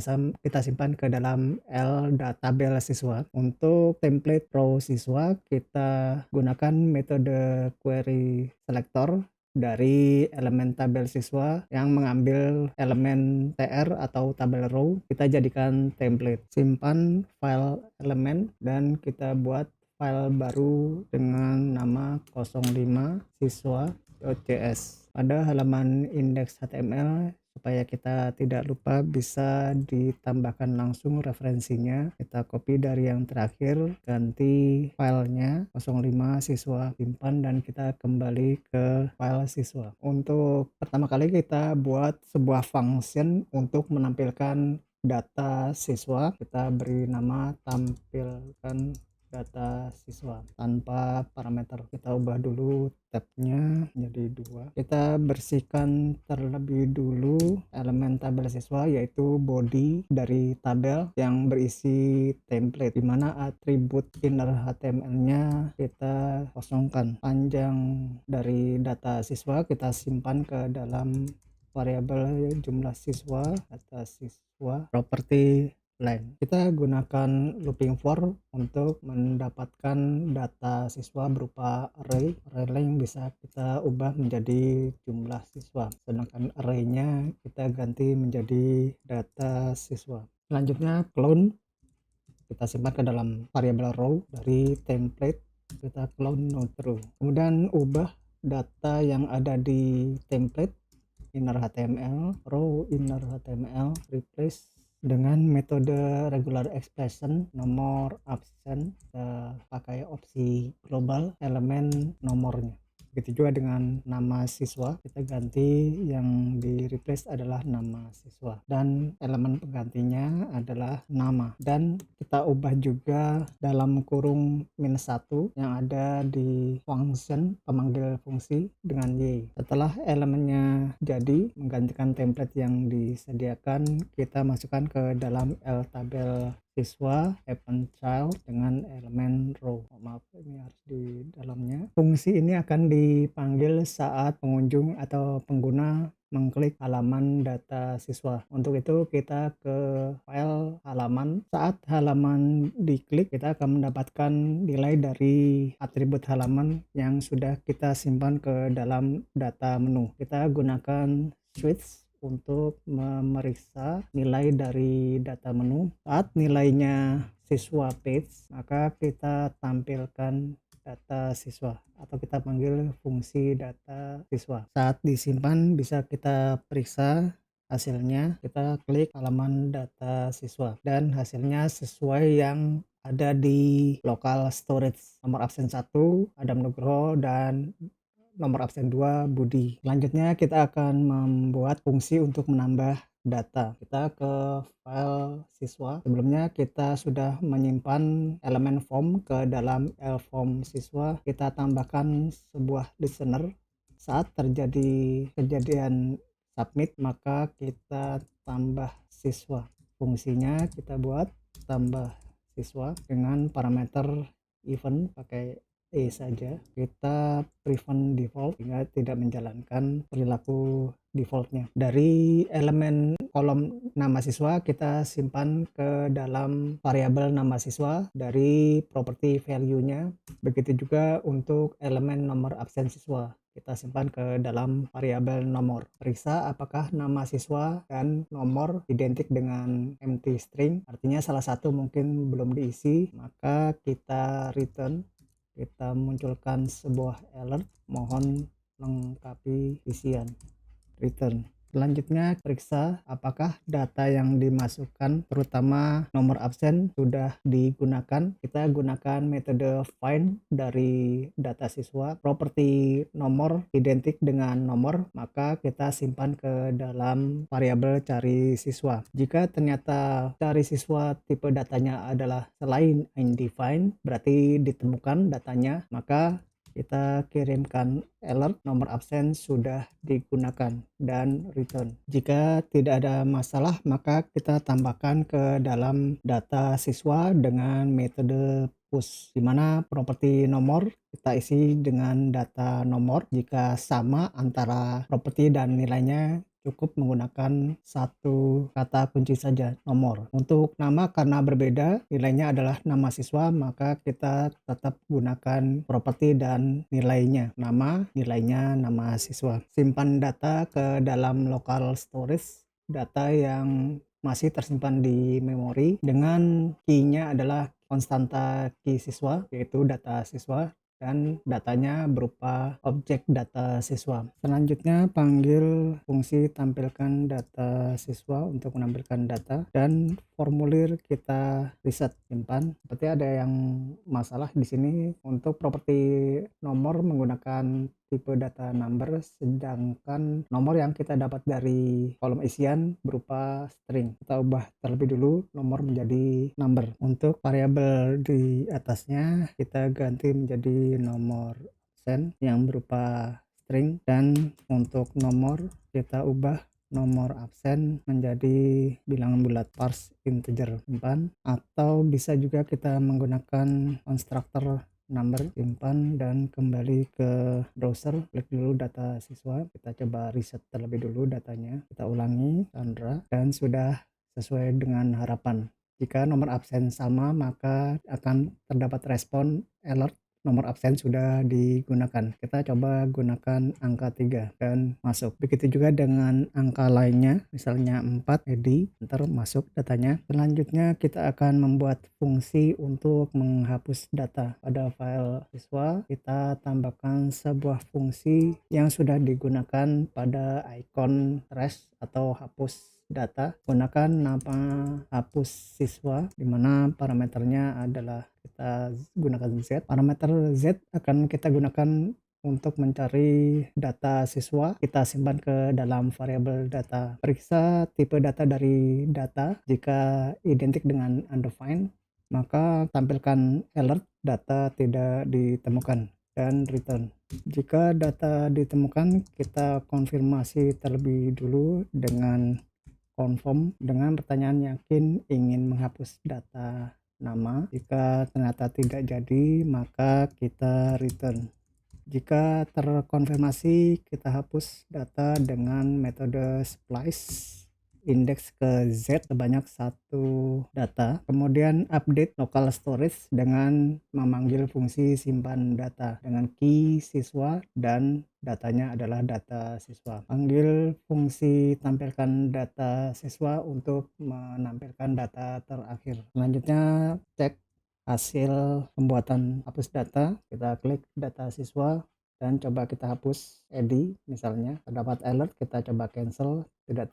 simpan ke dalam L tabel siswa. Untuk template row siswa kita gunakan metode query selector dari elemen tabel siswa yang mengambil elemen tr atau tabel row, kita jadikan template. Simpan file elemen dan kita buat file baru dengan nama 05 siswa.cs. Pada halaman indeks HTML, supaya kita tidak lupa bisa ditambahkan langsung referensinya. Kita copy dari yang terakhir, ganti filenya 05 siswa simpan, dan kita kembali ke file siswa. Untuk pertama kali kita buat sebuah function untuk menampilkan data siswa. Kita beri nama tampilkan data siswa tanpa parameter. Kita ubah dulu tabnya menjadi 2. Kita bersihkan terlebih dulu elemen tabel siswa, yaitu body dari tabel yang berisi template, di mana atribut inner HTML-nya kita kosongkan. Panjang dari data siswa kita simpan ke dalam variabel jumlah siswa, data siswa, properti len. Kita gunakan looping for untuk mendapatkan data siswa berupa array. Array len bisa kita ubah menjadi jumlah siswa, sedangkan array-nya kita ganti menjadi data siswa. Selanjutnya clone, kita simpan ke dalam variabel row dari template, kita clone no true. Kemudian ubah data yang ada di template inner HTML, row inner HTML, replace dengan metode regular expression nomor absen. Kita pakai opsi global elemen nomornya. Begitu juga dengan nama siswa, kita ganti yang di replace adalah nama siswa, dan elemen penggantinya adalah nama. Dan kita ubah juga dalam kurung -1 yang ada di function pemanggil fungsi dengan y. Setelah elemennya jadi, menggantikan template yang disediakan, kita masukkan ke dalam L tabel siswa append child dengan elemen row. Maaf, ini harus di dalamnya. Fungsi ini akan dipanggil saat pengunjung atau pengguna mengklik halaman data siswa. Untuk itu kita ke file halaman. Saat halaman diklik, kita akan mendapatkan nilai dari atribut halaman yang sudah kita simpan ke dalam data menu. Kita gunakan switch untuk memeriksa nilai dari data menu. Saat nilainya siswa page, maka kita tampilkan data siswa, atau kita panggil fungsi data siswa. Saat disimpan bisa kita periksa hasilnya. Kita klik halaman data siswa dan hasilnya sesuai yang ada di local storage. Nomor absen 1 Adam Nugroho dan nomor absen 2 Budi. Selanjutnya kita akan membuat fungsi untuk menambah data. Kita ke file siswa. Sebelumnya kita sudah menyimpan elemen form ke dalam lform siswa. Kita tambahkan sebuah listener. Saat terjadi kejadian submit, maka kita tambah siswa. Fungsinya kita buat tambah siswa dengan parameter event pakai saja. Kita prevent default sehingga tidak menjalankan perilaku defaultnya. Dari elemen kolom nama siswa kita simpan ke dalam variabel nama siswa dari properti value-nya. Begitu juga untuk elemen nomor absen siswa, kita simpan ke dalam variabel nomor. Periksa apakah nama siswa dan nomor identik dengan empty string, artinya salah satu mungkin belum diisi, maka kita return. Kita munculkan sebuah alert, mohon lengkapi isian, return. Selanjutnya periksa apakah data yang dimasukkan, terutama nomor absen, sudah digunakan. Kita gunakan metode find dari data siswa. Properti nomor identik dengan nomor, maka kita simpan ke dalam variabel cari siswa. Jika ternyata cari siswa tipe datanya adalah selain undefined, berarti ditemukan datanya, maka kita kirimkan alert nomor absen sudah digunakan dan return. Jika tidak ada masalah, maka kita tambahkan ke dalam data siswa dengan metode push, di mana properti nomor kita isi dengan data nomor. Jika sama antara properti dan nilainya, cukup menggunakan satu kata kunci saja, nomor. Untuk nama, karena berbeda nilainya adalah nama siswa, maka kita tetap gunakan properti dan nilainya. Nama, nilainya nama siswa. Simpan data ke dalam local storage, data yang masih tersimpan di memori dengan key-nya adalah konstanta key siswa, yaitu data siswa. dan datanya berupa objek data siswa. Selanjutnya panggil fungsi tampilkan data siswa untuk menampilkan data, dan formulir kita reset simpan. Seperti ada yang masalah di sini untuk properti nomor menggunakan tipe data number, sedangkan nomor yang kita dapat dari kolom isian berupa string. Kita ubah terlebih dulu nomor menjadi number. Untuk variabel di atasnya kita ganti menjadi nomor absen yang berupa string, dan untuk nomor kita ubah nomor absen menjadi bilangan bulat parse integer simpan, atau bisa juga kita menggunakan konstruktor number simpan dan kembali ke browser, klik dulu data siswa, kita coba reset terlebih dulu datanya, kita ulangi Chandra, dan sudah sesuai dengan harapan. Jika nomor absen sama maka akan terdapat respon alert nomor absen sudah digunakan. Kita coba gunakan angka 3 dan masuk. Begitu juga dengan angka lainnya, misalnya 4 edi, ntar masuk datanya. Selanjutnya kita akan membuat fungsi untuk menghapus data. Pada file siswa kita tambahkan sebuah fungsi yang sudah digunakan pada icon trash atau hapus data. Gunakan nama hapus siswa, dimana parameternya adalah kita gunakan Z. Parameter Z akan kita gunakan untuk mencari data siswa, kita simpan ke dalam variabel data. Periksa tipe data dari data. Jika identik dengan undefined, maka tampilkan alert data tidak ditemukan dan return. Jika data ditemukan, kita konfirmasi terlebih dulu dengan confirm dengan pertanyaan yakin ingin menghapus data nama. Jika ternyata tidak jadi, maka kita return. Jika terkonfirmasi, kita hapus data dengan metode splice indeks ke Z sebanyak satu data, kemudian update local storage dengan memanggil fungsi simpan data dengan key siswa dan datanya adalah data siswa. Panggil fungsi tampilkan data siswa untuk menampilkan data terakhir. Selanjutnya cek hasil pembuatan hapus data. Kita klik data siswa dan coba kita hapus edi, misalnya terdapat alert, kita coba cancel, tidak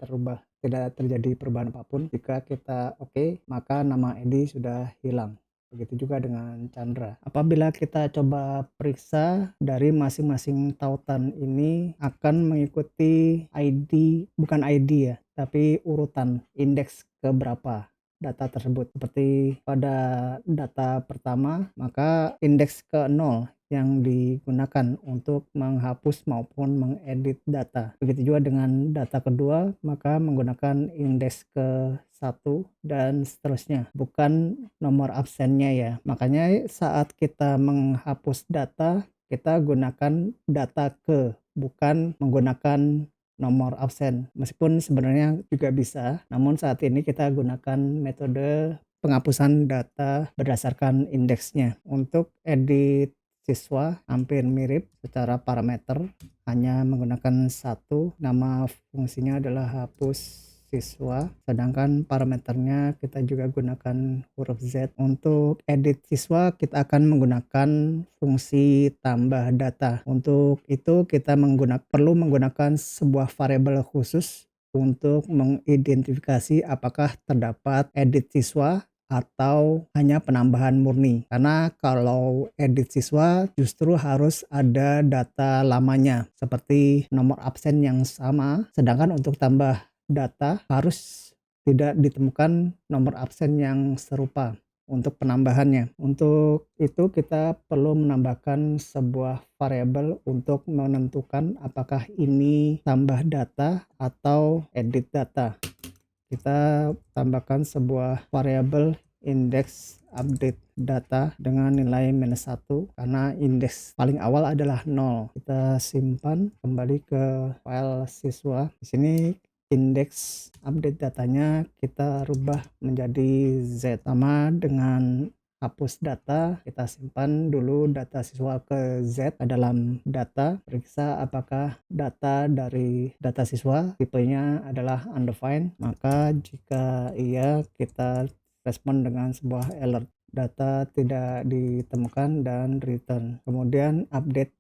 terjadi perubahan apapun. Jika kita oke, maka nama edi sudah hilang. Begitu juga dengan Chandra. Apabila kita coba periksa, dari masing-masing tautan ini akan mengikuti ID, bukan ID ya, tapi urutan indeks keberapa data tersebut. Seperti pada data pertama, maka indeks ke 0 yang digunakan untuk menghapus maupun mengedit data. Begitu juga dengan data kedua, maka menggunakan indeks ke 1 dan seterusnya, bukan nomor absennya ya. Makanya saat kita menghapus data, kita gunakan data ke, bukan menggunakan nomor absen. Meskipun sebenarnya juga bisa, namun saat ini kita gunakan metode penghapusan data berdasarkan indeksnya. Untuk edit siswa hampir mirip secara parameter, hanya menggunakan satu, nama fungsinya adalah hapus siswa, sedangkan parameternya kita juga gunakan huruf Z. Untuk edit siswa kita akan menggunakan fungsi tambah data. Untuk itu kita perlu menggunakan sebuah variabel khusus untuk mengidentifikasi apakah terdapat edit siswa atau hanya penambahan murni. Karena kalau edit siswa justru harus ada data lamanya seperti nomor absen yang sama, sedangkan untuk tambah data harus tidak ditemukan nomor absen yang serupa untuk penambahannya. Untuk itu kita perlu menambahkan sebuah variabel untuk menentukan apakah ini tambah data atau edit data. Kita tambahkan sebuah variabel indeks update data dengan nilai -1 karena indeks paling awal adalah 0. Kita simpan, kembali ke file siswa. Di sini indeks update datanya kita rubah menjadi Z, sama dengan hapus data. Kita simpan dulu data siswa ke Z ke dalam data, periksa apakah data dari data siswa tipenya adalah undefined, maka jika iya kita respon dengan sebuah alert. data tidak ditemukan dan return. Kemudian update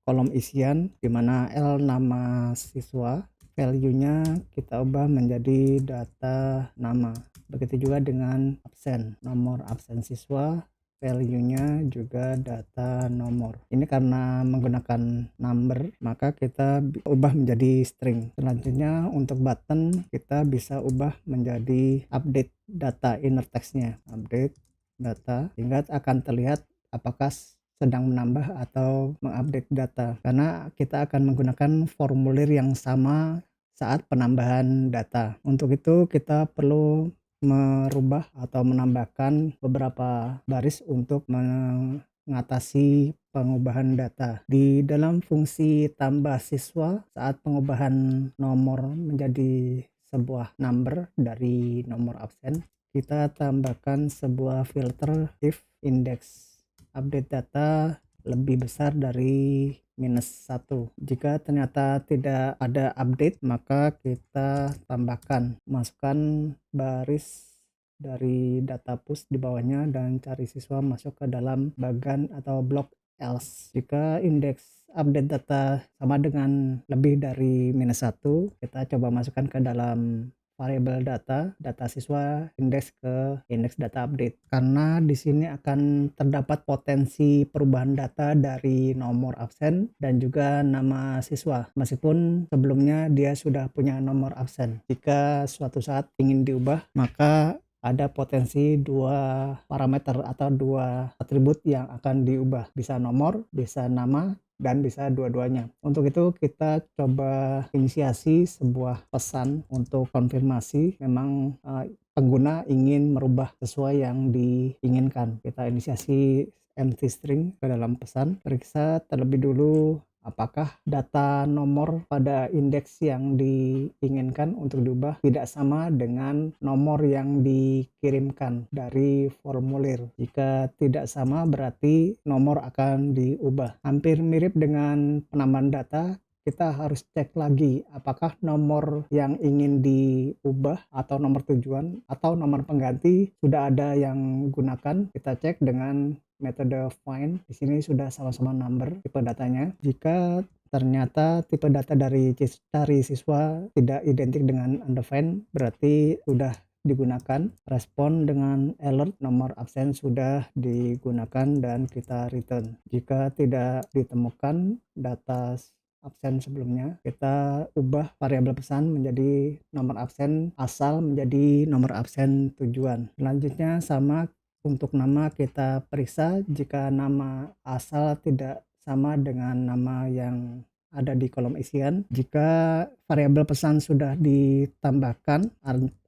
kolom isian di mana L nama siswa, value-nya kita ubah menjadi data nama. Begitu juga dengan absen, nomor absen siswa, value-nya juga data nomor. Ini karena menggunakan number, maka kita ubah menjadi string. Selanjutnya untuk button kita bisa ubah menjadi update data inner text-nya, update data, sehingga akan terlihat apakah sedang menambah atau mengupdate data, karena kita akan menggunakan formulir yang sama saat penambahan data. Untuk itu kita perlu merubah atau menambahkan beberapa baris untuk mengatasi pengubahan data. Di dalam fungsi tambah siswa, saat pengubahan nomor menjadi sebuah number dari nomor absen, kita tambahkan sebuah filter if index update data lebih besar dari -1. Jika ternyata tidak ada update, maka kita tambahkan, masukkan baris dari data push di bawahnya dan cari siswa masuk ke dalam bagan atau blok else. Jika indeks update data sama dengan lebih dari -1, kita coba masukkan ke dalam variabel data siswa indeks ke indeks data update, karena di sini akan terdapat potensi perubahan data dari nomor absen dan juga nama siswa meskipun sebelumnya dia sudah punya nomor absen. Jika suatu saat ingin diubah, maka ada potensi dua parameter atau dua atribut yang akan diubah, bisa nomor, bisa nama, dan bisa dua-duanya. Untuk itu kita coba inisiasi sebuah pesan untuk konfirmasi memang pengguna ingin merubah sesuai yang diinginkan. Kita inisiasi empty string ke dalam pesan, periksa terlebih dulu apakah data nomor pada indeks yang diinginkan untuk diubah tidak sama dengan nomor yang dikirimkan dari formulir. Jika tidak sama, berarti nomor akan diubah. Hampir mirip dengan penambahan data, kita harus cek lagi apakah nomor yang ingin diubah atau nomor tujuan atau nomor pengganti sudah ada yang gunakan. Kita cek dengan metode find. Di sini sudah sama-sama number tipe datanya. Jika ternyata tipe data dari cari siswa tidak identik dengan undefined, berarti sudah digunakan. Respon dengan alert nomor absen sudah digunakan dan kita return. Jika tidak ditemukan data absen sebelumnya, kita ubah variabel pesan menjadi nomor absen asal menjadi nomor absen tujuan. Selanjutnya sama, untuk nama kita periksa jika nama asal tidak sama dengan nama yang ada di kolom isian. Jika variabel pesan sudah ditambahkan,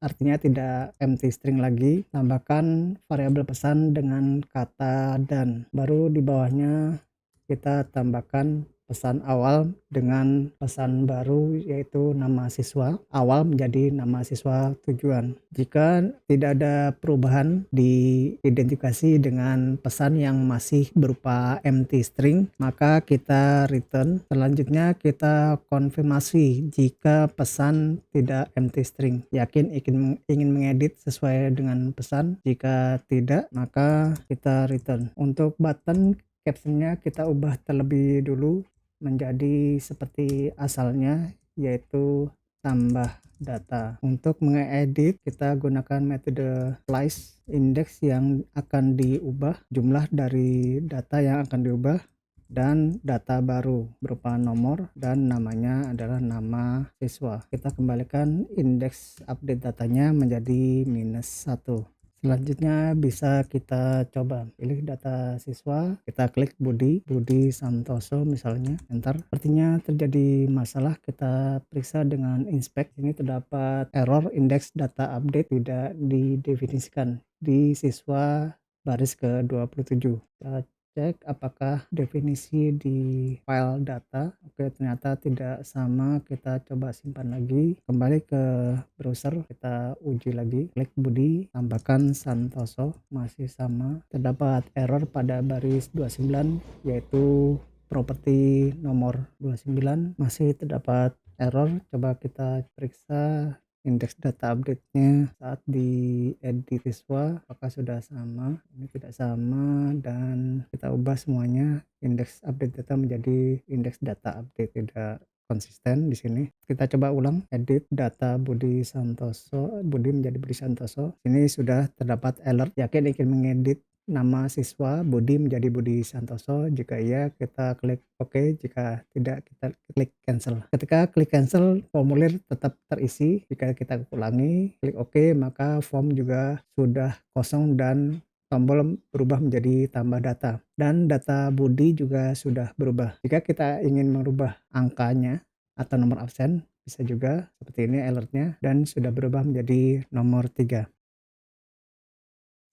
artinya tidak empty string lagi, tambahkan variabel pesan dengan kata dan. Baru di bawahnya kita tambahkan pesan awal dengan pesan baru, yaitu nama siswa awal menjadi nama siswa tujuan. Jika tidak ada perubahan diidentifikasi dengan pesan yang masih berupa empty string, maka kita return. Selanjutnya kita konfirmasi jika pesan tidak empty string, yakin ingin mengedit sesuai dengan pesan. Jika tidak, maka kita return. Untuk button captionnya kita ubah terlebih dulu menjadi seperti asalnya, yaitu tambah data. Untuk mengedit kita gunakan metode slice index yang akan diubah, jumlah dari data yang akan diubah, dan data baru berupa nomor dan namanya adalah nama siswa. Kita kembalikan indeks update datanya menjadi -1. Selanjutnya bisa kita coba pilih data siswa, kita klik Budi Santoso misalnya, enter. Sepertinya terjadi masalah, kita periksa dengan inspect. Ini terdapat error indeks data update tidak didefinisikan di siswa baris ke-27. Kita cek apakah definisi di file data. Oke, ternyata tidak sama. Kita coba simpan lagi, kembali ke browser, kita uji lagi, klik Budi, tambahkan Santoso, masih sama. Terdapat error pada baris 29, yaitu properti nomor 29, masih terdapat error. Coba kita periksa indeks data update-nya saat di edit siswa apakah sudah sama. Ini tidak sama dan kita ubah semuanya indeks update data menjadi indeks data update, tidak konsisten di sini. Kita coba ulang, edit data Budi Santoso, Budi menjadi Budi Santoso. Ini sudah terdapat alert, yakin ingin mengedit nama siswa Budi menjadi Budi Santoso. Jika iya, kita klik OK. Jika tidak, kita klik cancel. Ketika klik cancel, formulir tetap terisi. Jika kita ulangi, klik OK, maka form juga sudah kosong dan tombol berubah menjadi tambah data. Dan data Budi juga sudah berubah. Jika kita ingin merubah angkanya atau nomor absen, bisa juga seperti ini alertnya, dan sudah berubah menjadi nomor 3.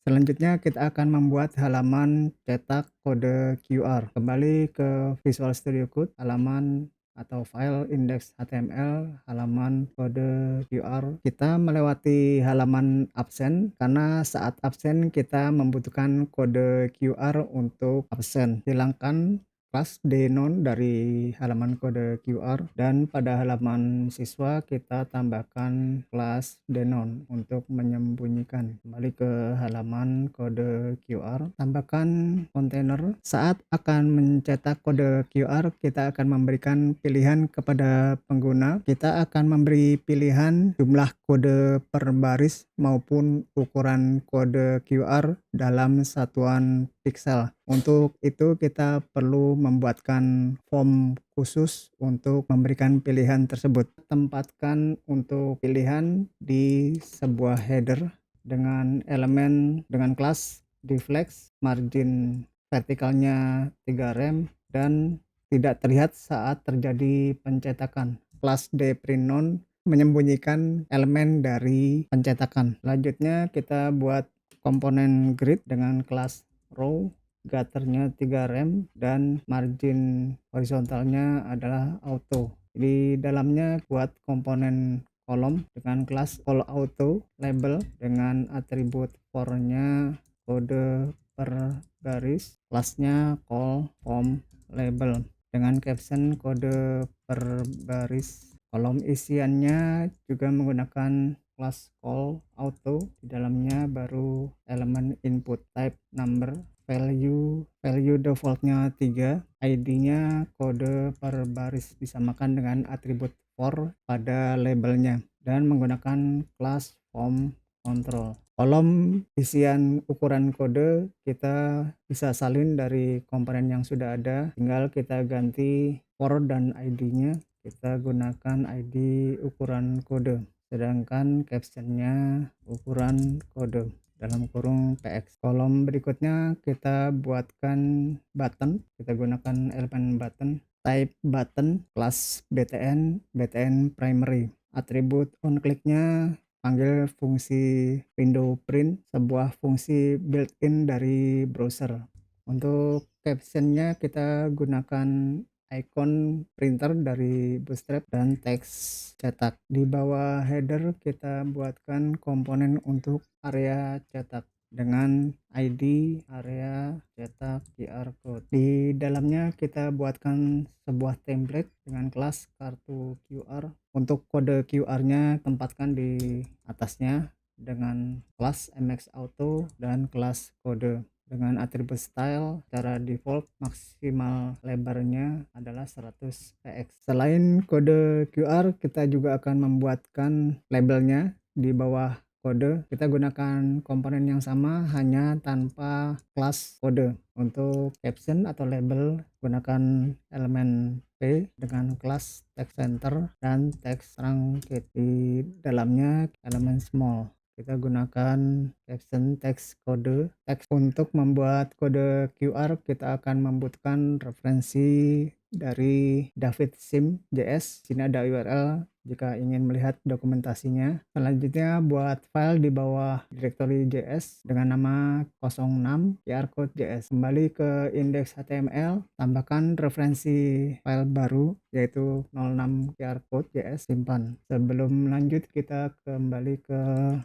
Selanjutnya kita akan membuat halaman cetak kode QR. Kembali ke Visual Studio Code, halaman atau file index.html, halaman kode QR. Kita melewati halaman absen karena saat absen kita membutuhkan kode QR untuk absen. Hilangkan kelas denon dari halaman kode QR dan pada halaman siswa kita tambahkan kelas denon untuk menyembunyikan. Kembali ke halaman kode QR, tambahkan kontainer. Saat akan mencetak kode QR, kita akan memberikan pilihan kepada pengguna. Kita akan memberi pilihan jumlah kode per baris maupun ukuran kode QR dalam satuan pixel. Untuk itu kita perlu membuatkan form khusus untuk memberikan pilihan tersebut. Tempatkan untuk pilihan di sebuah header dengan elemen dengan kelas deflex, margin vertikalnya 3 rem dan tidak terlihat saat terjadi pencetakan. Kelas dprintNone menyembunyikan elemen dari pencetakan. Selanjutnya kita buat komponen grid dengan kelas row, gutternya 3 rem dan margin horizontalnya adalah auto. Di dalamnya buat komponen kolom dengan kelas call auto, label dengan atribut for-nya kode per baris, kelasnya call form label dengan caption kode per baris. Kolom isiannya juga menggunakan kelas call auto, di dalamnya baru elemen input type number, value defaultnya 3, ID-nya kode per baris disamakan dengan atribut for pada labelnya dan menggunakan kelas form control. Kolom isian ukuran kode kita bisa salin dari komponen yang sudah ada, tinggal kita ganti for dan ID-nya. Kita gunakan ID ukuran kode, sedangkan captionnya ukuran kode dalam kurung px. Kolom berikutnya kita buatkan button. Kita gunakan elemen button, type button, kelas btn primary. Atribut onClick-nya panggil fungsi window print, sebuah fungsi built-in dari browser. Untuk captionnya kita gunakan icon printer dari Bootstrap dan teks cetak. Di bawah header kita buatkan komponen untuk area cetak dengan ID area cetak QR code. Di dalamnya kita buatkan sebuah template dengan kelas kartu QR. Untuk kode QR-nya tempatkan di atasnya dengan kelas MX Auto dan kelas kode. Dengan atribut style secara default maksimal lebarnya adalah 100 px. Selain kode QR, kita juga akan membuatkan labelnya di bawah kode. Kita gunakan komponen yang sama hanya tanpa kelas kode. Untuk caption atau label gunakan elemen P dengan kelas text center dan text truncated. Di dalamnya elemen small. Kita gunakan caption text kode. Teks untuk membuat kode QR kita akan membutuhkan referensi dari David Sim JS. Sini ada URL jika ingin melihat dokumentasinya. Selanjutnya buat file di bawah directory JS dengan nama 06 QR code JS. Kembali ke index.html, tambahkan referensi file baru yaitu 06 QR code JS, simpan. Sebelum lanjut kita kembali ke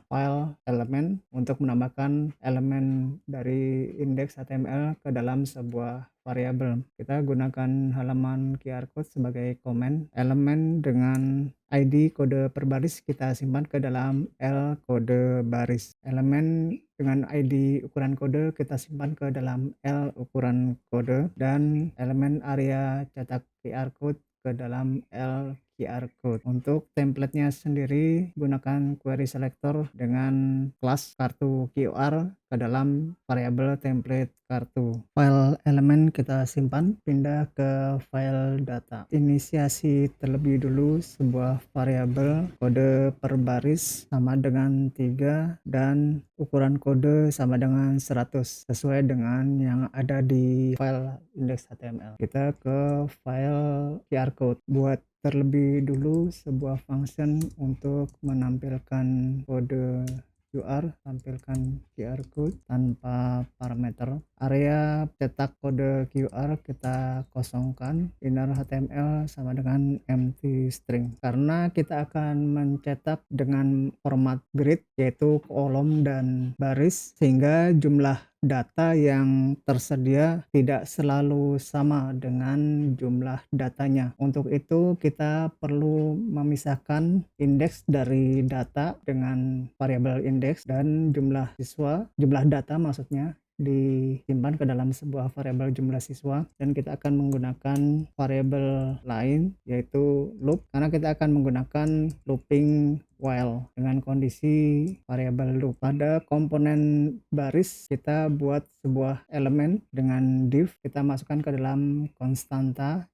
file elemen untuk menambahkan elemen dari index.html ke dalam sebuah variabel. Kita gunakan halaman QR code sebagai komen. Elemen dengan ID kode per baris kita simpan ke dalam L kode baris. Elemen dengan ID ukuran kode kita simpan ke dalam L ukuran kode, dan elemen area cetak QR code ke dalam L QR code. Untuk template-nya sendiri gunakan query selector dengan kelas kartu QR ke dalam variabel template kartu. File elemen kita simpan, pindah ke file data. Inisiasi terlebih dulu sebuah variabel kode per baris sama dengan 3 dan ukuran kode sama dengan 100 sesuai dengan yang ada di file index.html. Kita ke file QR code. Buat terlebih dulu sebuah function untuk menampilkan kode QR, tampilkan QR code tanpa parameter. Area cetak kode QR kita kosongkan, inner HTML sama dengan empty string. Karena kita akan mencetak dengan format grid yaitu kolom dan baris, sehingga jumlah data yang tersedia tidak selalu sama dengan jumlah datanya. Untuk itu kita perlu memisahkan indeks dari data dengan variabel indeks, dan jumlah siswa, jumlah data maksudnya, disimpan ke dalam sebuah variabel jumlah siswa, dan kita akan menggunakan variabel lain yaitu loop, karena kita akan menggunakan looping while dengan kondisi variabel loop. Pada komponen baris kita buat sebuah elemen dengan div, kita masukkan ke dalam konstanta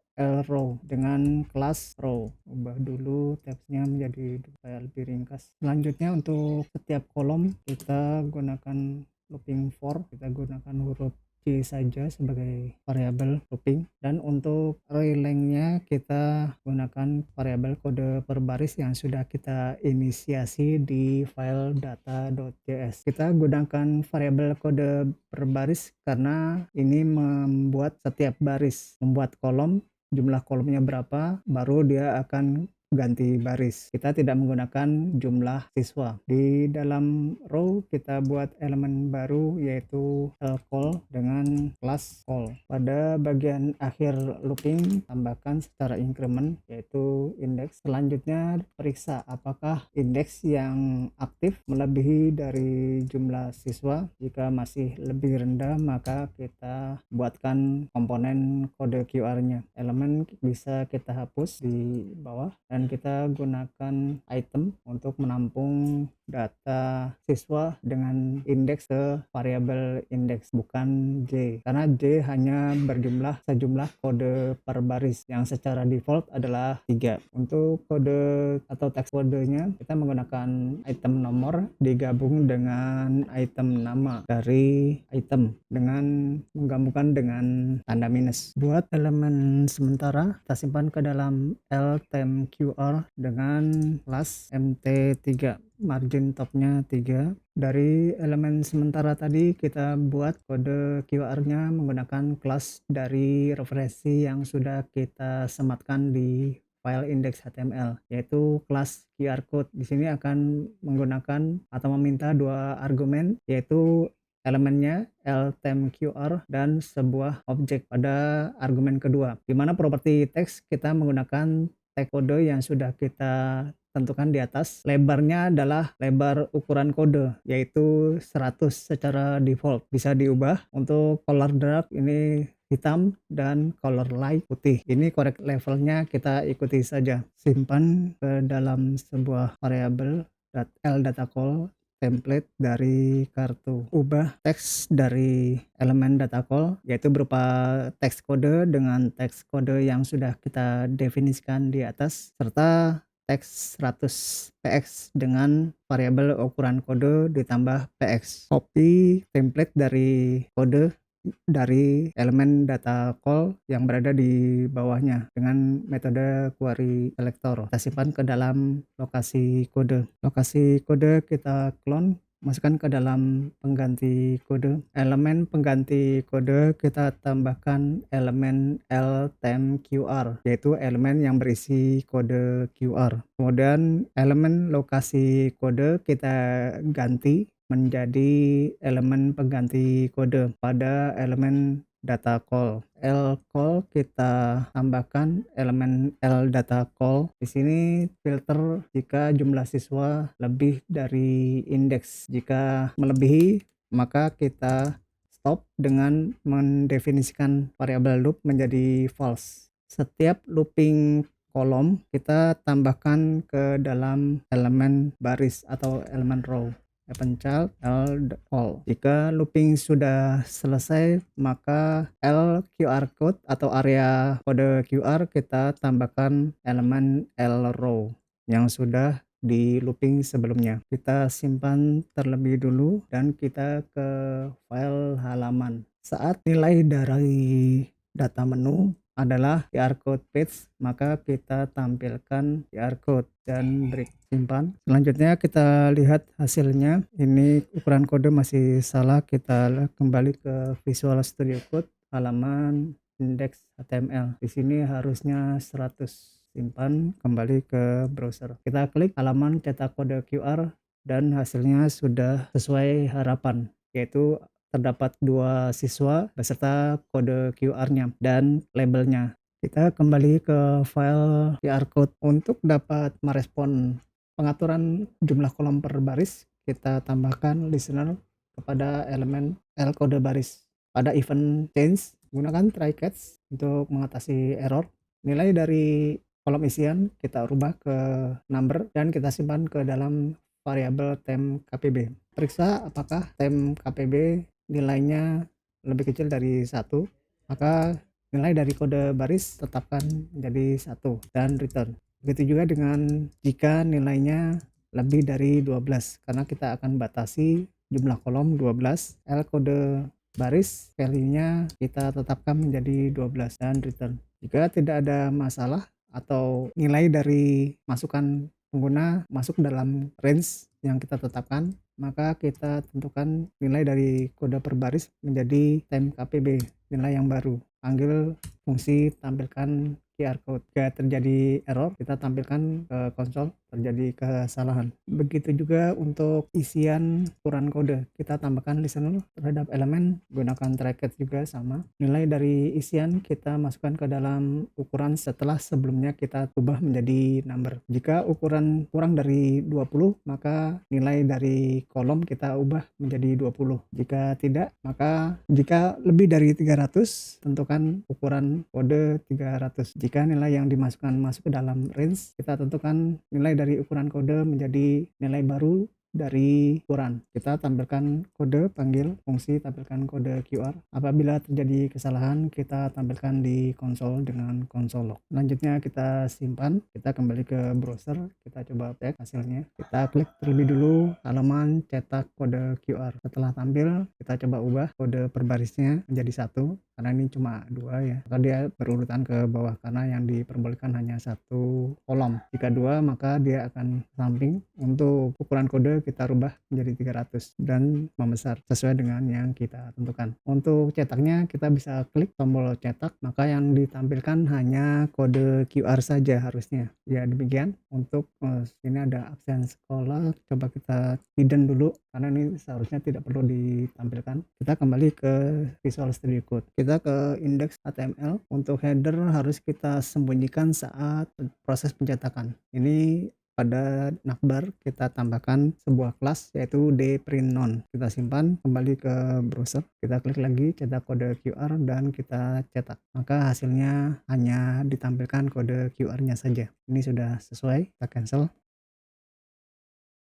row dengan kelas row. Ubah dulu tabsnya menjadi supaya lebih ringkas. Selanjutnya untuk setiap kolom kita gunakan looping for, kita gunakan huruf C saja sebagai variabel looping, dan untuk array length-nya kita gunakan variabel kode per baris yang sudah kita inisiasi di file data.js. Kita gunakan variabel kode per baris karena ini membuat setiap baris, membuat kolom, jumlah kolomnya berapa, baru dia akan ganti baris. Kita tidak menggunakan jumlah siswa. Di dalam row kita buat elemen baru yaitu call dengan kelas call. Pada bagian akhir looping tambahkan secara increment yaitu indeks. Selanjutnya periksa apakah indeks yang aktif melebihi dari jumlah siswa. Jika masih lebih rendah maka kita buatkan komponen kode QR-nya. Elemen bisa kita hapus di bawah, dan kita gunakan item untuk menampung data siswa dengan indeks ke variabel indeks, bukan J, karena J hanya berjumlah sejumlah kode per baris yang secara default adalah 3. Untuk kode atau teks kodenya kita menggunakan item nomor digabung dengan item nama dari item dengan menggabungkan dengan tanda minus. Buat elemen sementara kita simpan ke dalam lTemqr dengan kelas mt3, margin topnya 3. Dari elemen sementara tadi kita buat kode QR-nya menggunakan kelas dari referensi yang sudah kita sematkan di file index.html, yaitu kelas QR code. Di sini akan menggunakan atau meminta 2 argumen, yaitu elemennya lTemqr dan sebuah objek pada argumen kedua. Di mana properti teks kita menggunakan tag kode yang sudah kita tentukan di atas. Lebarnya adalah lebar ukuran kode yaitu 100 secara default. Bisa diubah. Untuk color dark ini hitam dan color light putih. Ini correct levelnya kita ikuti saja. Simpan ke dalam sebuah variabel l_data_call template dari kartu. Ubah teks dari elemen data call yaitu berupa teks kode dengan teks kode yang sudah kita definisikan di atas, serta teks 100 px dengan variabel ukuran kode ditambah px. Copy template dari kode dari elemen data call yang berada di bawahnya dengan metode query selector. Kita simpan ke dalam lokasi kode. Lokasi kode kita clone, masukkan ke dalam pengganti kode. Elemen pengganti kode kita tambahkan elemen lTemqr, yaitu elemen yang berisi kode QR. Kemudian elemen lokasi kode kita ganti menjadi elemen pengganti kode pada elemen data call. L call kita tambahkan elemen L data call. Di sini filter jika jumlah siswa lebih dari indeks. Jika melebihi, maka kita stop dengan mendefinisikan variabel loop menjadi false. Setiap looping kolom kita tambahkan ke dalam elemen baris atau elemen row. Open child L all. Jika looping sudah selesai, maka L QR code atau area kode QR kita tambahkan elemen L row yang sudah di looping sebelumnya. Kita simpan terlebih dulu dan kita ke file halaman. Saat nilai dari data menu adalah QR code page, maka kita tampilkan QR code dan break simpan. Selanjutnya kita lihat hasilnya. Ini ukuran kode masih salah. Kita kembali ke Visual Studio Code halaman index HTML. Di sini harusnya 100. Simpan, kembali ke browser. Kita klik halaman cetak kode QR dan hasilnya sudah sesuai harapan, yaitu terdapat 2 siswa beserta kode QR-nya dan labelnya. Kita kembali ke file QR code. Untuk dapat merespon pengaturan jumlah kolom per baris, kita tambahkan listener kepada elemen L kode baris. Pada event change, gunakan try catch untuk mengatasi error. Nilai dari kolom isian kita rubah ke number dan kita simpan ke dalam variabel temp kpb. Periksa apakah temp kpb nilainya lebih kecil dari 1, maka nilai dari kode baris tetapkan menjadi 1 dan return. Begitu juga dengan jika nilainya lebih dari 12, karena kita akan batasi jumlah kolom 12. L kode baris value-nya kita tetapkan menjadi 12 dan return. Jika tidak ada masalah atau nilai dari masukan pengguna masuk dalam range yang kita tetapkan, maka kita tentukan nilai dari kode per baris menjadi temp kpb, nilai yang baru. Panggil fungsi tampilkan QR code. Jika terjadi error, kita tampilkan ke konsol terjadi kesalahan. Begitu juga untuk isian ukuran kode. Kita tambahkan listener terhadap elemen, gunakan try catch juga sama. Nilai dari isian kita masukkan ke dalam ukuran setelah sebelumnya kita ubah menjadi number. Jika ukuran kurang dari 20, maka nilai dari kolom kita ubah menjadi 20. Jika tidak, maka jika lebih dari 300, tentukan ukuran kode 300. Jika nilai yang dimasukkan masuk ke dalam range, kita tentukan nilai dari ukuran kode menjadi nilai baru dari ukuran. Kita tampilkan kode, panggil fungsi tampilkan kode QR. Apabila terjadi kesalahan, kita tampilkan di konsol dengan konsol log. Selanjutnya kita simpan, kita kembali ke browser, kita coba cek hasilnya. Kita klik terlebih dulu halaman cetak kode QR. Setelah tampil, kita coba ubah kode per barisnya menjadi 1, karena ini cuma 2 ya, maka dia berurutan ke bawah karena yang diperbolehkan hanya 1 kolom. Jika 2, maka dia akan samping. Untuk ukuran kode kita rubah menjadi 300 dan membesar sesuai dengan yang kita tentukan. Untuk cetaknya kita bisa klik tombol cetak, maka yang ditampilkan hanya kode QR saja harusnya. Ya demikian. Untuk sini ada absen sekolah, coba kita hidden dulu karena ini seharusnya tidak perlu ditampilkan. Kita kembali ke Visual Studio Code. Kita ke index HTML. Untuk header harus kita sembunyikan saat proses pencetakan. Ini pada navbar kita tambahkan sebuah kelas yaitu dPrintNone. Kita simpan, kembali ke browser, kita klik lagi cetak kode QR dan kita cetak. Maka hasilnya hanya ditampilkan kode QR-nya saja. Ini sudah sesuai, kita cancel.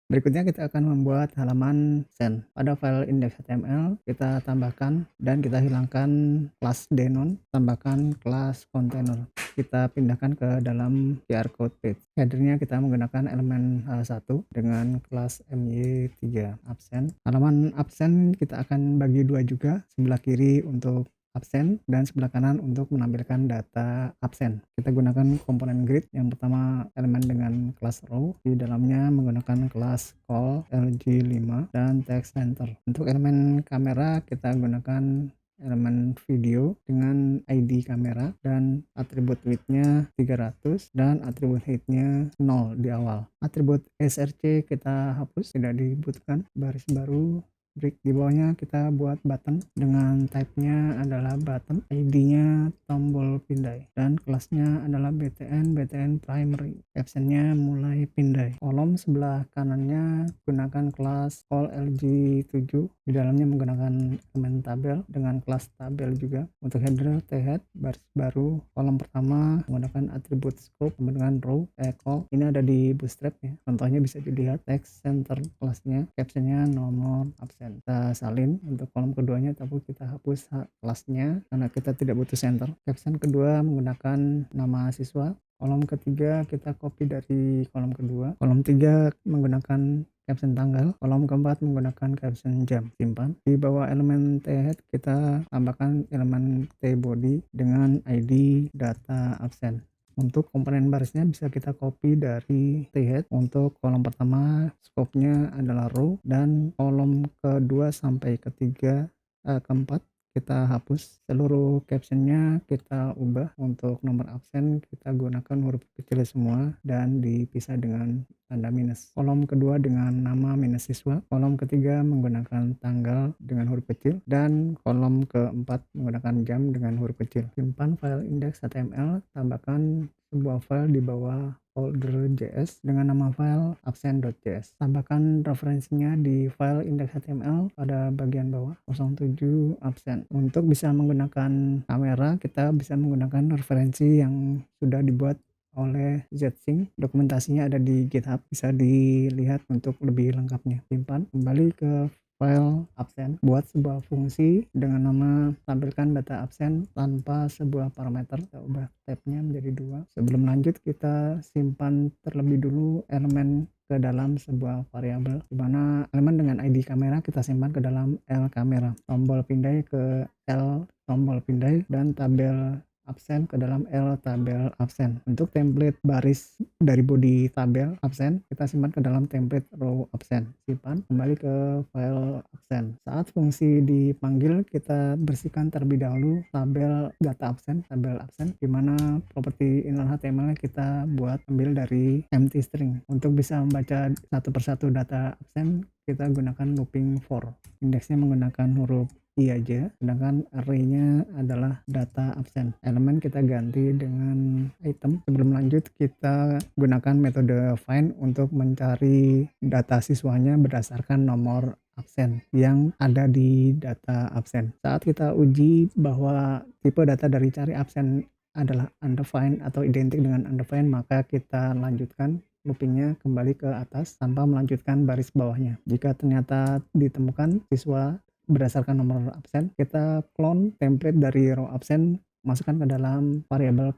Berikutnya kita akan membuat halaman send. Pada file index.html kita tambahkan dan kita hilangkan kelas denon, tambahkan kelas container. Kita pindahkan ke dalam QR code page. Headernya kita menggunakan elemen H1 dengan kelas my3 absen. Halaman absen kita akan bagi 2 juga, sebelah kiri untuk absen dan sebelah kanan untuk menampilkan data absen. Kita gunakan komponen grid. Yang pertama elemen dengan kelas row, di dalamnya menggunakan kelas call lg5 dan text center. Untuk elemen kamera kita gunakan elemen video dengan ID kamera dan atribut width-nya 300 dan atribut height-nya 0 di awal. Atribut src kita hapus, tidak dibutuhkan. Baris baru, break. Di bawahnya kita buat button dengan type-nya adalah button, ID-nya tombol pindai, dan kelasnya adalah btn primary. Caption-nya mulai pindai. Kolom sebelah kanannya gunakan kelas call lg7, di dalamnya menggunakan elemen tabel dengan kelas tabel juga. Untuk header thead baris baru, kolom pertama menggunakan atribut scope dengan row call. Ini ada di bootstrap ya, contohnya bisa dilihat. Text center kelasnya, captionnya nomor absen. Kita salin untuk kolom keduanya, tapi kita hapus kelasnya karena kita tidak butuh center. Caption kedua menggunakan nama siswa. Kolom ketiga kita copy dari kolom kedua. Kolom tiga menggunakan caption tanggal. Kolom keempat menggunakan caption jam. Simpan. Di bawah elemen thead kita tambahkan elemen tbody dengan ID data absen. Untuk komponen barisnya bisa kita copy dari thead. Untuk kolom pertama scope-nya adalah row, dan kolom kedua sampai keempat kita hapus. Seluruh captionnya kita ubah. Untuk nomor absen kita gunakan huruf kecil semua dan dipisah dengan tanda minus. Kolom kedua dengan nama minus siswa. Kolom ketiga menggunakan tanggal dengan huruf kecil, dan kolom keempat menggunakan jam dengan huruf kecil. Simpan file index.html, tambahkan sebuah file di bawah folder JS dengan nama file absen.js. Tambahkan referensinya di file index.html pada bagian bawah 07 absen. Untuk bisa menggunakan kamera, kita bisa menggunakan referensi yang sudah dibuat oleh ZSync. Dokumentasinya ada di GitHub, bisa dilihat untuk lebih lengkapnya. Simpan, kembali ke file absen, buat sebuah fungsi dengan nama tampilkan data absen tanpa sebuah parameter. Kita ubah tab-nya menjadi 2. Sebelum lanjut, kita simpan terlebih dulu elemen ke dalam sebuah variabel, di mana elemen dengan ID kamera kita simpan ke dalam L kamera, tombol pindai ke L tombol pindai, dan tabel absen ke dalam L tabel absen. Untuk template baris dari body tabel absen kita simpan ke dalam template row absen. Simpan, kembali ke file absen. Saat fungsi dipanggil, kita bersihkan terlebih dahulu tabel data absen, tabel absen, di mana properti inline HTML kita buat ambil dari empty string. Untuk bisa membaca satu persatu data absen, kita gunakan looping for. Indeksnya menggunakan huruf I aja, sedangkan array-nya adalah data absen. Elemen kita ganti dengan item. Sebelum lanjut, kita gunakan metode find untuk mencari data siswanya berdasarkan nomor absen yang ada di data absen. Saat kita uji bahwa tipe data dari cari absen adalah undefined atau identik dengan undefined, maka kita lanjutkan loopingnya kembali ke atas tanpa melanjutkan baris bawahnya. Jika ternyata ditemukan siswa berdasarkan nomor absen, kita clone template dari row absen, masukkan ke dalam variabel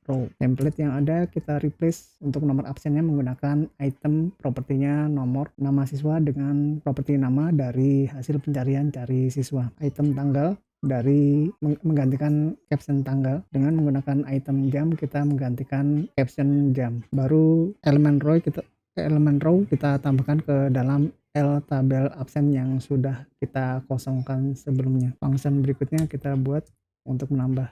row. Template yang ada kita replace untuk nomor absennya menggunakan item propertinya nomor nama siswa dengan properti nama dari hasil pencarian cari siswa. Item tanggal dari menggantikan caption tanggal, dengan menggunakan item jam kita menggantikan caption jam. Baru elemen row kita tambahkan ke dalam L tabel absen yang sudah kita kosongkan sebelumnya. Function berikutnya kita buat untuk menambah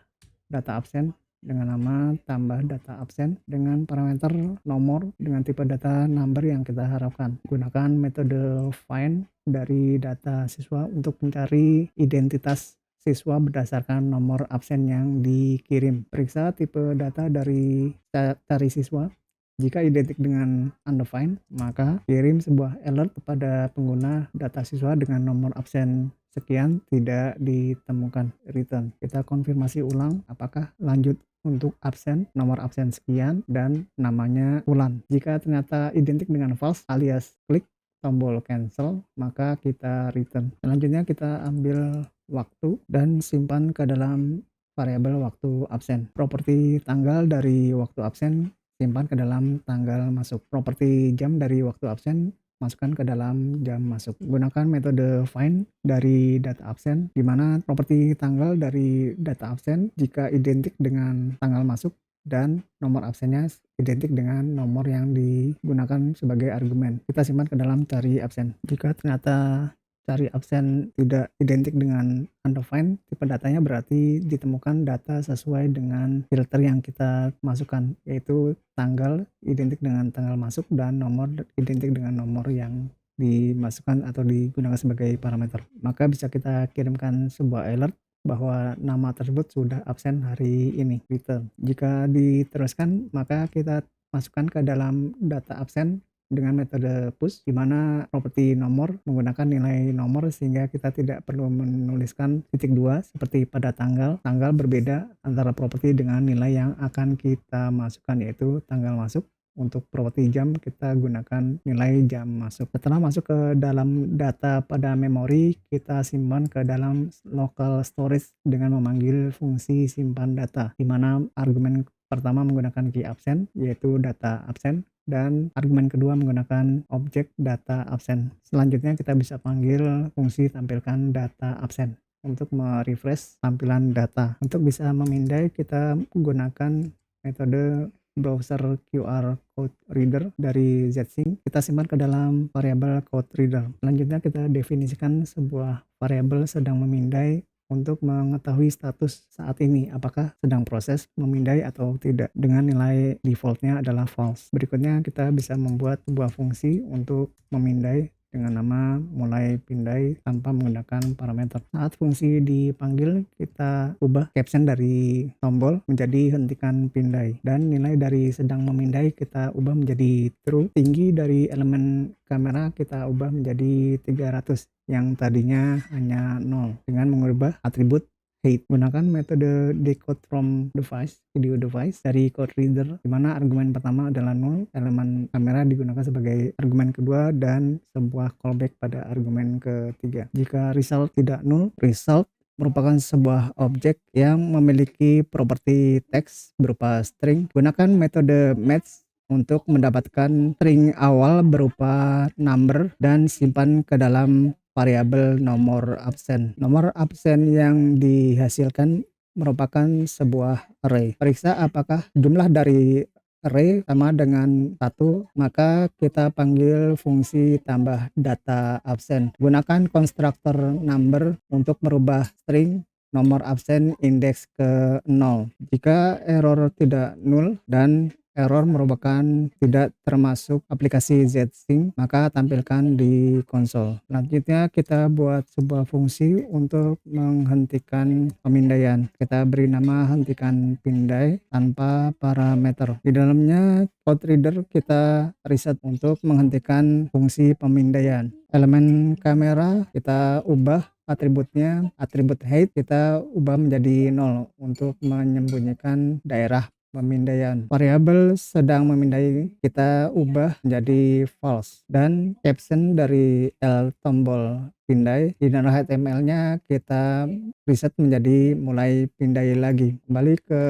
data absen dengan nama tambah data absen dengan parameter nomor dengan tipe data number yang kita harapkan. Gunakan metode find dari data siswa untuk mencari identitas siswa berdasarkan nomor absen yang dikirim. Periksa tipe data dari cari siswa. Jika identik dengan undefined, maka kirim sebuah alert kepada pengguna data siswa dengan nomor absen sekian tidak ditemukan, return. Kita konfirmasi ulang apakah lanjut untuk absen, nomor absen sekian, dan namanya Ulan. Jika ternyata identik dengan false alias klik tombol cancel, maka kita return. Selanjutnya kita ambil waktu dan simpan ke dalam variabel waktu absen. Properti tanggal dari waktu absen simpan ke dalam tanggal masuk. Properti jam dari waktu absen masukkan ke dalam jam masuk. Gunakan metode find dari data absen, di mana properti tanggal dari data absen jika identik dengan tanggal masuk dan nomor absennya identik dengan nomor yang digunakan sebagai argumen. Kita simpan ke dalam cari absen. Jika ternyata cari absen tidak identik dengan undefined, tipe datanya berarti ditemukan data sesuai dengan filter yang kita masukkan, yaitu tanggal identik dengan tanggal masuk dan nomor identik dengan nomor yang dimasukkan atau digunakan sebagai parameter. Maka bisa kita kirimkan sebuah alert bahwa nama tersebut sudah absen hari ini, return. Jika diteruskan, maka kita masukkan ke dalam data absen dengan metode push, di mana properti nomor menggunakan nilai nomor sehingga kita tidak perlu menuliskan titik dua seperti pada tanggal. Tanggal berbeda antara properti dengan nilai yang akan kita masukkan, yaitu tanggal masuk. Untuk properti jam kita gunakan nilai jam masuk. Setelah masuk ke dalam data pada memori, kita simpan ke dalam local storage dengan memanggil fungsi simpan data, di mana argumen pertama menggunakan key absen yaitu data absen, dan argumen kedua menggunakan objek data absen. Selanjutnya kita bisa panggil fungsi tampilkan data absen untuk merefresh tampilan data. Untuk bisa memindai, kita gunakan metode browser QR code reader dari Zsync. Kita simpan ke dalam variabel code reader. Selanjutnya kita definisikan sebuah variabel sedang memindai untuk mengetahui status saat ini, apakah sedang proses memindai atau tidak, dengan nilai defaultnya adalah false. Berikutnya kita bisa membuat sebuah fungsi untuk memindai dengan nama mulai pindai tanpa menggunakan parameter. Saat fungsi dipanggil, kita ubah caption dari tombol menjadi hentikan pindai, dan nilai dari sedang memindai kita ubah menjadi true. Tinggi dari elemen kamera kita ubah menjadi 300 yang tadinya hanya 0 dengan mengubah atribut height. Gunakan metode decode from device, video device dari code reader, di mana argumen pertama adalah 0, elemen kamera digunakan sebagai argumen kedua, dan sebuah callback pada argumen ketiga. Jika result tidak 0, result merupakan sebuah objek yang memiliki properti teks berupa string. Gunakan metode match untuk mendapatkan string awal berupa number dan simpan ke dalam variabel nomor absen. Nomor absen yang dihasilkan merupakan sebuah array. Periksa apakah jumlah dari array sama dengan 1, maka kita panggil fungsi tambah data absen. Gunakan konstruktor number untuk merubah string nomor absen indeks ke 0. Jika error tidak 0 dan error merupakan tidak termasuk aplikasi Zsync, maka tampilkan di konsol. Selanjutnya kita buat sebuah fungsi untuk menghentikan pemindaian. Kita beri nama hentikan pindai tanpa parameter. Di dalamnya code reader kita reset untuk menghentikan fungsi pemindaian. Elemen kamera kita ubah atributnya, atribut height kita ubah menjadi 0 untuk menyembunyikan daerah pemindaian. Variabel sedang memindai kita ubah menjadi false, dan caption dari L tombol pindai di dalam HTML-nya kita reset menjadi mulai pindai lagi. Kembali ke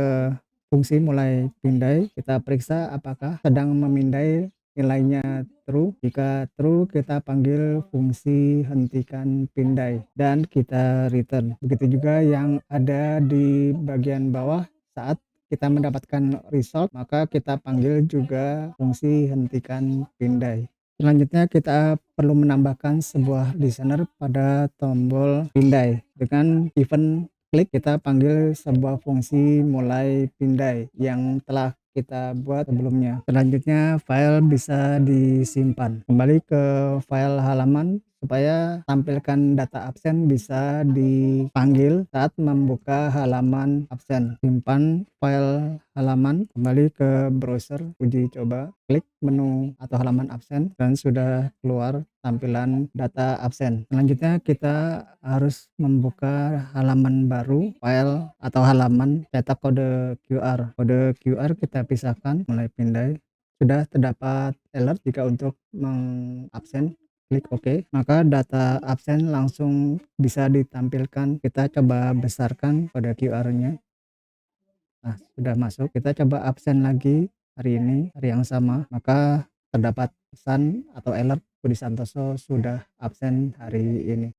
fungsi mulai pindai, kita periksa apakah sedang memindai, nilainya true. Jika true, kita panggil fungsi hentikan pindai dan kita return. Begitu juga yang ada di bagian bawah. Saat kita mendapatkan result, maka kita panggil juga fungsi hentikan pindai. Selanjutnya kita perlu menambahkan sebuah listener pada tombol pindai. Dengan event klik kita panggil sebuah fungsi mulai pindai yang telah kita buat sebelumnya. Selanjutnya file bisa disimpan. Kembali ke file halaman supaya tampilkan data absen bisa dipanggil saat membuka halaman absen. Simpan file halaman, kembali ke browser, uji coba, klik menu atau halaman absen, dan sudah keluar tampilan data absen. Selanjutnya kita harus membuka halaman baru, file atau halaman, cetak kode QR. Kode QR kita pisahkan mulai pindai. Sudah terdapat alert jika untuk mengabsen, klik OK, maka data absen langsung bisa ditampilkan. Kita coba besarkan pada QR-nya. Nah, sudah masuk. Kita coba absen lagi hari ini, hari yang sama, maka terdapat pesan atau alert Budi Santoso sudah absen hari ini.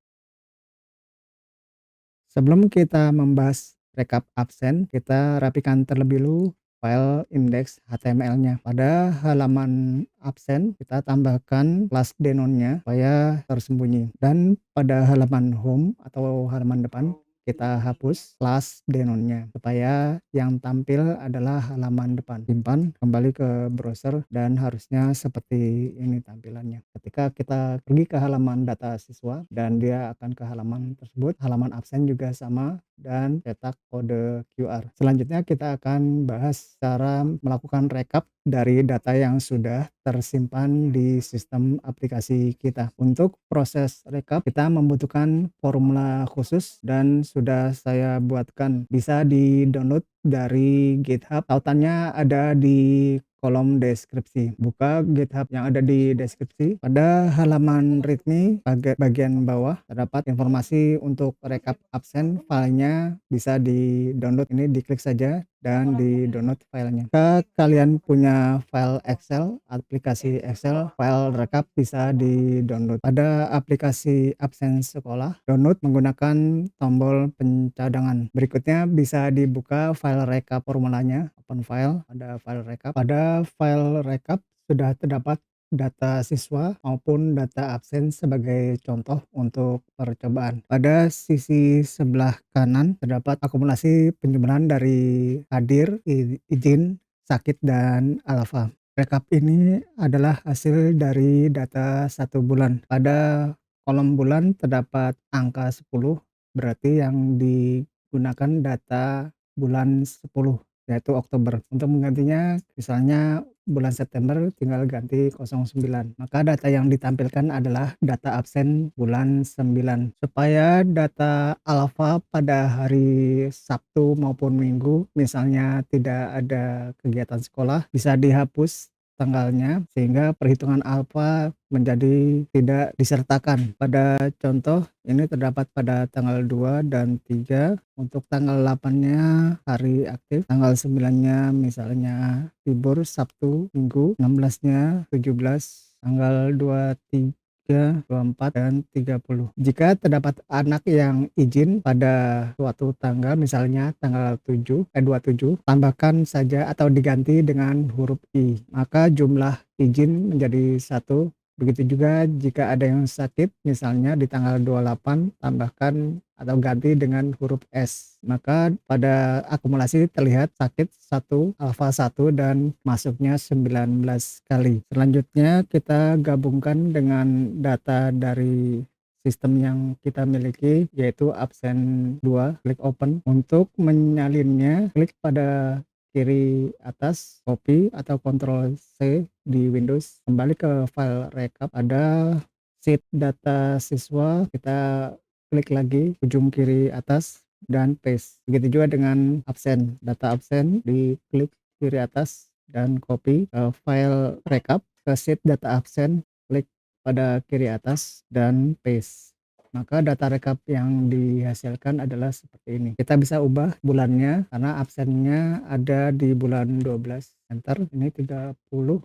Sebelum kita membahas rekap absen, kita rapikan terlebih dulu file index HTML-nya. Pada halaman absen kita tambahkan kelas denon-nya supaya tersembunyi, dan pada halaman home atau halaman depan kita hapus kelas denon-nya supaya yang tampil adalah halaman depan. Simpan kembali ke browser dan harusnya seperti ini tampilannya. Ketika kita pergi ke halaman data siswa dan dia akan ke halaman tersebut, halaman absen juga sama, dan cetak kode QR. Selanjutnya kita akan bahas cara melakukan rekap dari data yang sudah tersimpan di sistem aplikasi kita. Untuk proses rekap kita membutuhkan formula khusus dan sudah saya buatkan. Bisa di-download dari GitHub. Tautannya ada di kolom deskripsi. Buka GitHub yang ada di deskripsi. Pada halaman readme bagian bawah terdapat informasi untuk rekap absen. Filenya bisa di-download, ini diklik saja dan di-download filenya. Jika kalian punya file Excel, aplikasi Excel, file rekap bisa di-download. Pada aplikasi absen sekolah, download menggunakan tombol pencadangan. Berikutnya bisa dibuka file rekap formulanya, open file, ada file rekap. Pada file rekap sudah terdapat data siswa maupun data absen sebagai contoh untuk percobaan. Pada sisi sebelah kanan terdapat akumulasi penjumlahan dari hadir, izin, sakit, dan alfa. Rekap ini adalah hasil dari data 1 bulan. Pada kolom bulan terdapat angka 10, berarti yang digunakan data bulan 10, yaitu Oktober. Untuk menggantinya misalnya bulan September tinggal ganti 09. Maka data yang ditampilkan adalah data absen bulan 9. Supaya data alfa pada hari Sabtu maupun Minggu misalnya tidak ada kegiatan sekolah, bisa dihapus tanggalnya sehingga perhitungan alfa menjadi tidak disertakan. Pada contoh ini terdapat pada tanggal 2 dan 3. Untuk tanggal 8-nya hari aktif, tanggal 9-nya misalnya libur Sabtu Minggu, 16-nya 17, tanggal 23, 24, dan 30. Jika terdapat anak yang izin pada suatu tanggal, misalnya tanggal 27, tambahkan saja atau diganti dengan huruf I, maka jumlah izin menjadi 1. Begitu juga jika ada yang sakit, misalnya di tanggal 28, tambahkan atau ganti dengan huruf S. Maka pada akumulasi terlihat sakit 1, alfa 1, dan masuknya 19 kali. Selanjutnya kita gabungkan dengan data dari sistem yang kita miliki, yaitu absen 2. Klik open. Untuk menyalinnya, klik pada kiri atas, copy atau Ctrl C di Windows. Kembali ke file rekap, ada sheet data siswa, kita klik lagi ujung kiri atas dan paste. Begitu juga dengan absen, data absen, diklik kiri atas dan copy ke file rekap, ke sheet data absen, klik pada kiri atas dan paste. Maka data rekap yang dihasilkan adalah seperti ini. Kita bisa ubah bulannya karena absennya ada di bulan 12. Enter, ini 30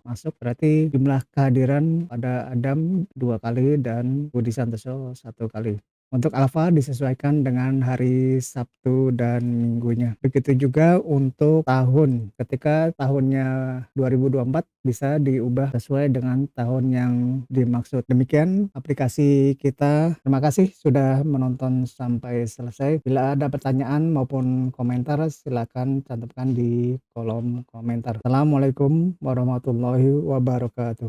masuk, berarti jumlah kehadiran pada Adam 2 kali dan Budi Santoso 1 kali. Untuk alfa disesuaikan dengan hari Sabtu dan Minggunya. Begitu juga untuk tahun. Ketika tahunnya 2024 bisa diubah sesuai dengan tahun yang dimaksud. Demikian aplikasi kita. Terima kasih sudah menonton sampai selesai. Bila ada pertanyaan maupun komentar, silakan cantumkan di kolom komentar. Assalamualaikum warahmatullahi wabarakatuh.